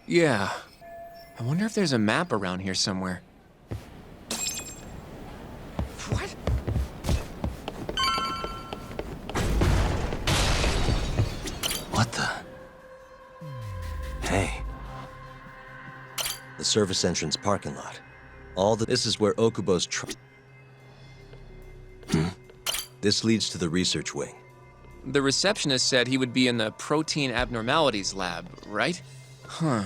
Yeah. I wonder if there's a map around here somewhere. What? What the? Hey. The service entrance parking lot. This is where Okubo's This leads to the research wing. The receptionist said he would be in the protein abnormalities lab, right? Huh.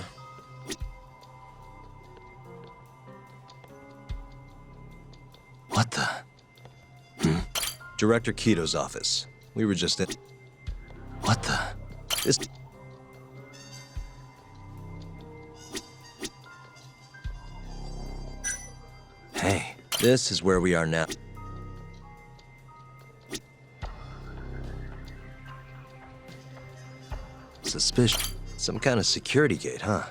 What the? Director Kido's office. We were just in... What the? This... Hey, this is where we are now. Suspicious. Some kind of security gate, huh?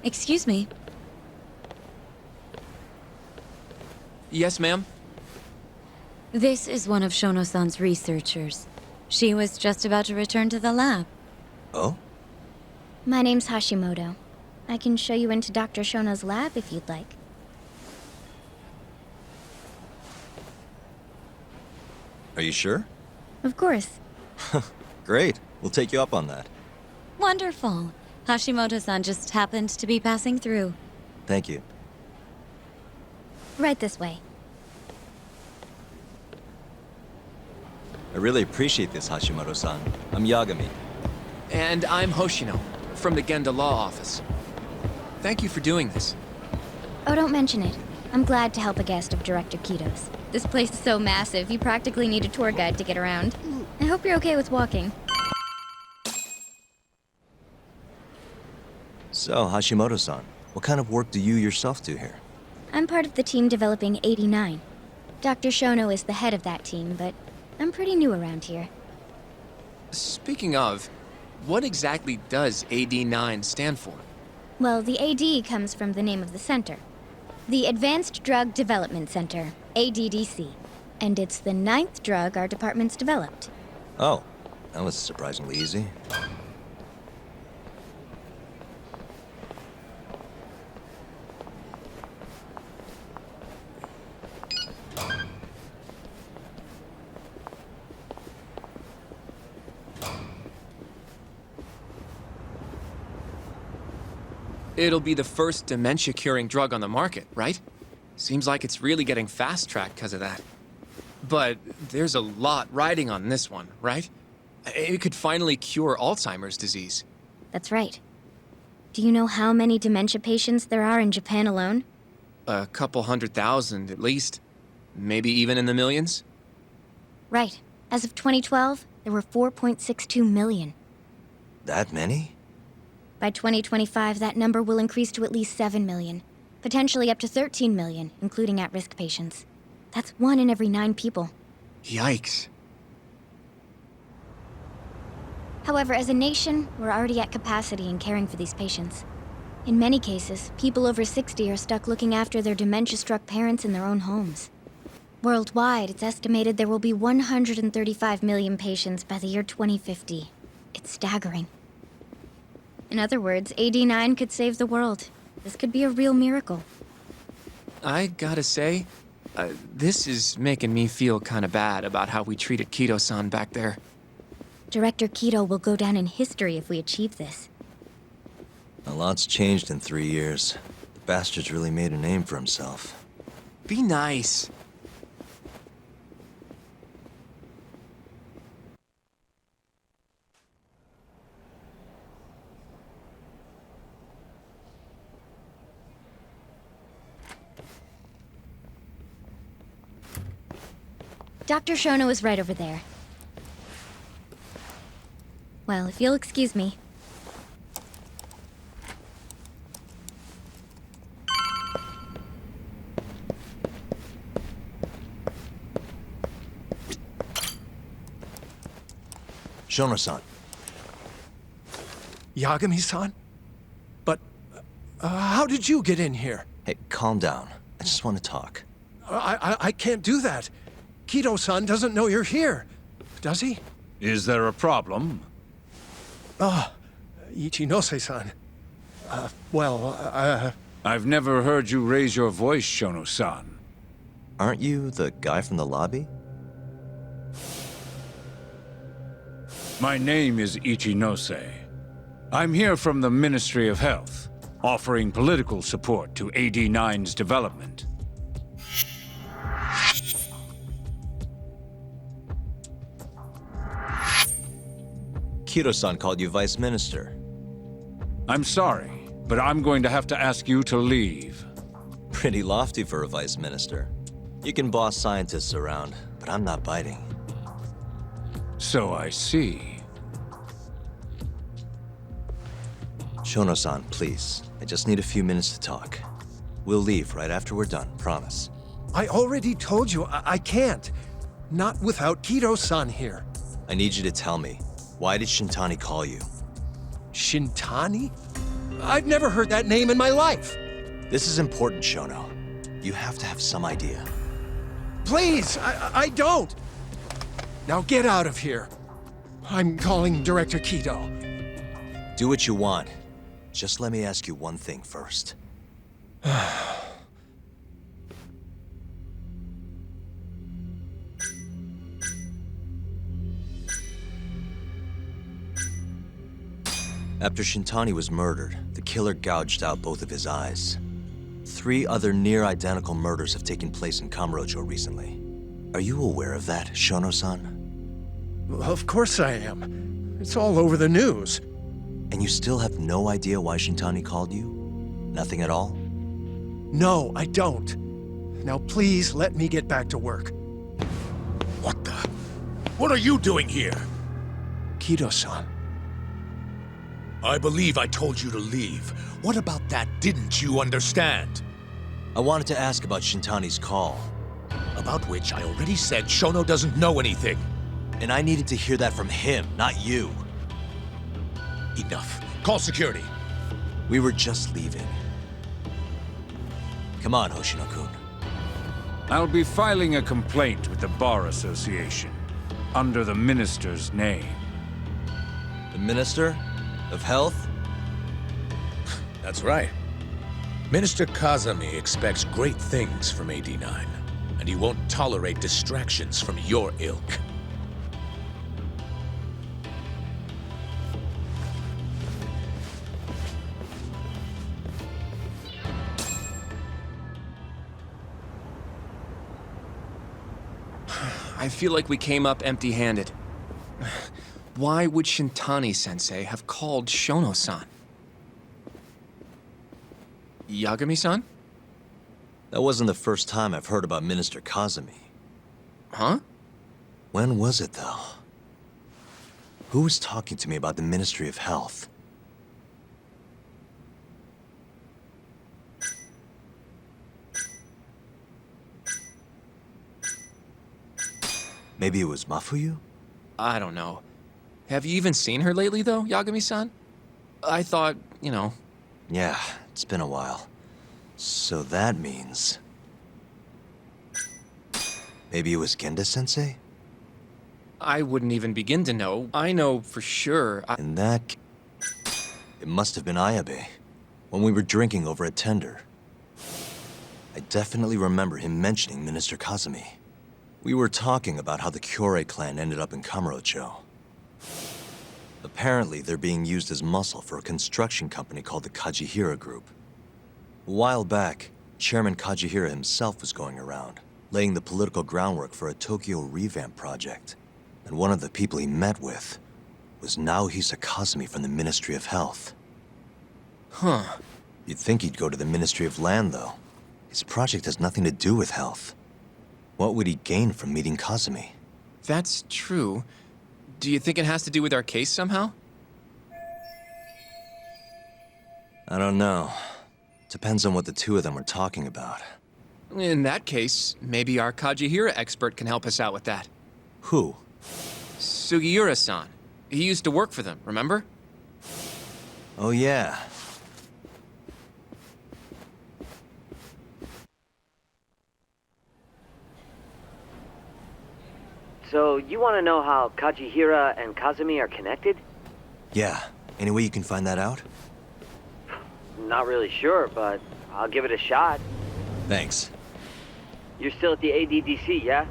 Excuse me. Yes, ma'am? This is one of Shono-san's researchers. She was just about to return to the lab. Oh? My name's Hashimoto. I can show you into Dr. Shono's lab if you'd like. Are you sure? Of course. Great. We'll take you up on that. Wonderful. Hashimoto-san just happened to be passing through. Thank you. Right this way. I really appreciate this, Hashimoto-san. I'm Yagami. And I'm Hoshino, from the Genda Law Office. Thank you for doing this. Oh, don't mention it. I'm glad to help a guest of Director Kido's. This place is so massive, you practically need a tour guide to get around. I hope you're okay with walking. So, Hashimoto-san, what kind of work do you yourself do here? I'm part of the team developing 89. Dr. Shono is the head of that team, but I'm pretty new around here. Speaking of, what exactly does AD9 stand for? Well, the AD comes from the name of the center. The Advanced Drug Development Center, ADDC. And it's the 9th drug our department's developed. Oh, that was surprisingly easy. It'll be the first dementia-curing drug on the market, right? Seems like it's really getting fast-tracked because of that. But there's a lot riding on this one, right? It could finally cure Alzheimer's disease. That's right. Do you know how many dementia patients there are in Japan alone? A couple 100,000 at least. Maybe even in the millions? Right. As of 2012, there were 4.62 million. That many? By 2025, that number will increase to at least 7 million. Potentially up to 13 million, including at-risk patients. That's 1 in every 9 people. Yikes. However, as a nation, we're already at capacity in caring for these patients. In many cases, people over 60 are stuck looking after their dementia-struck parents in their own homes. Worldwide, it's estimated there will be 135 million patients by the year 2050. It's staggering. In other words, AD9 could save the world. This could be a real miracle. I gotta say, this is making me feel kinda bad about how we treated Kido-san back there. Director Kido will go down in history if we achieve this. A lot's changed in 3 years. The bastard's really made a name for himself. Be nice. Dr. Shono is right over there. Well, if you'll excuse me. Shono-san. Yagami-san? But, how did you get in here? Hey, calm down. I just want to talk. I can't do that. Kido-san doesn't know you're here, does he? Is there a problem? Ichinose-san. I've never heard you raise your voice, Shono-san. Aren't you the guy from the lobby? My name is Ichinose. I'm here from the Ministry of Health, offering political support to AD9's development. Kido-san called you Vice Minister. I'm sorry, but I'm going to have to ask you to leave. Pretty lofty for a Vice Minister. You can boss scientists around, but I'm not biting. So I see. Shono-san, please. I just need a few minutes to talk. We'll leave right after we're done, promise. I already told you, I can't. Not without Kido-san here. I need you to tell me, why did Shintani call you? Shintani? I've never heard that name in my life. This is important, Shono. You have to have some idea. Please, I don't. Now get out of here. I'm calling Director Kido. Do what you want. Just let me ask you one thing first. After Shintani was murdered, the killer gouged out both of his eyes. 3 other near-identical murders have taken place in Kamurocho recently. Are you aware of that, Shono-san? Of course I am. It's all over the news. And you still have no idea why Shintani called you? Nothing at all? No, I don't. Now please let me get back to work. What the? What are you doing here? Kido-san. I believe I told you to leave. What about that didn't you understand? I wanted to ask about Shintani's call. About which I already said Shono doesn't know anything. And I needed to hear that from him, not you. Enough. Call security. We were just leaving. Come on, Hoshino-kun. I'll be filing a complaint with the Bar Association, under the Minister's name. The Minister? Of Health? That's right. Minister Kazami expects great things from AD9, and he won't tolerate distractions from your ilk. I feel like we came up empty-handed. Why would Shintani-sensei have called Shono-san? Yagami-san? That wasn't the first time I've heard about Minister Kazami. Huh? When was it, though? Who was talking to me about the Ministry of Health? Maybe it was Mafuyu? I don't know. Have you even seen her lately, though, Yagami-san? I thought, you know... Yeah, it's been a while. So that means... Maybe it was Genda-sensei? I wouldn't even begin to know. I know for sure. In that... It must have been Ayabe, when we were drinking over at Tender. I definitely remember him mentioning Minister Kazami. We were talking about how the Kyorei clan ended up in Kamurocho. Apparently, they're being used as muscle for a construction company called the Kajihiro Group. A while back, Chairman Kajihiro himself was going around, laying the political groundwork for a Tokyo revamp project. And one of the people he met with was Naohisa Kazumi from the Ministry of Health. Huh. You'd think he'd go to the Ministry of Land, though. His project has nothing to do with health. What would he gain from meeting Kazumi? That's true. Do you think it has to do with our case somehow? I don't know. Depends on what the two of them were talking about. In that case, maybe our Kajihiro expert can help us out with that. Who? Sugiura-san. He used to work for them, remember? Oh, yeah. So, you want to know how Kajihira and Kazumi are connected? Yeah. Any way you can find that out? Not really sure, but I'll give it a shot. Thanks. You're still at the ADDC, yeah?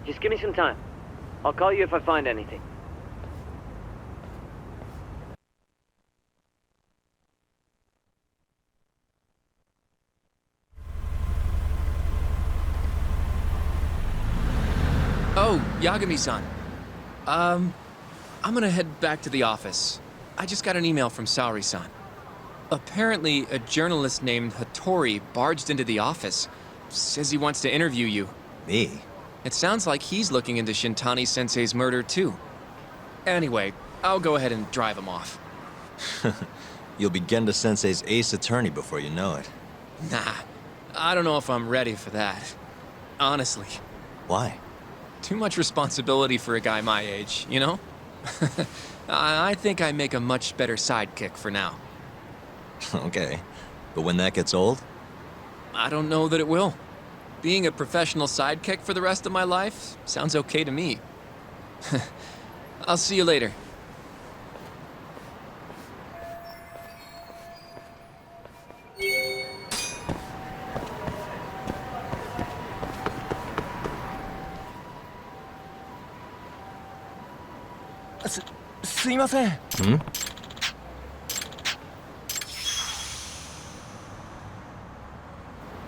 Just give me some time. I'll call you if I find anything. Oh, Yagami-san. I'm gonna head back to the office. I just got an email from Saori-san. Apparently, a journalist named Hattori barged into the office. Says he wants to interview you. Me? It sounds like he's looking into Shintani-sensei's murder, too. Anyway, I'll go ahead and drive him off. You'll be Genda-sensei's ace attorney before you know it. Nah, I don't know if I'm ready for that. Honestly. Why? Too much responsibility for a guy my age, you know? I think I make a much better sidekick for now. Okay. But when that gets old? I don't know that it will. Being a professional sidekick for the rest of my life sounds okay to me. I'll see you later. Hmm?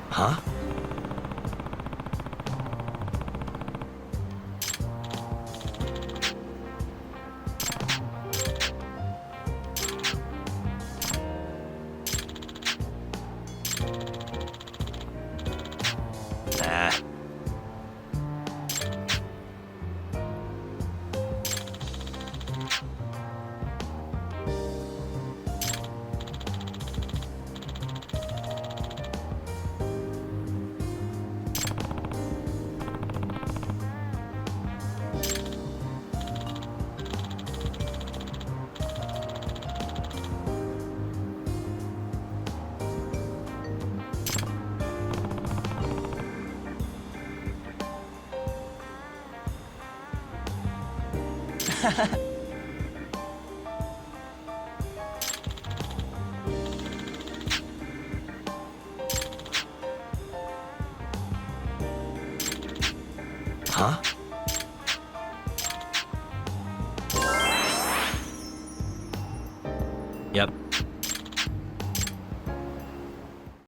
Huh? Nah. Huh?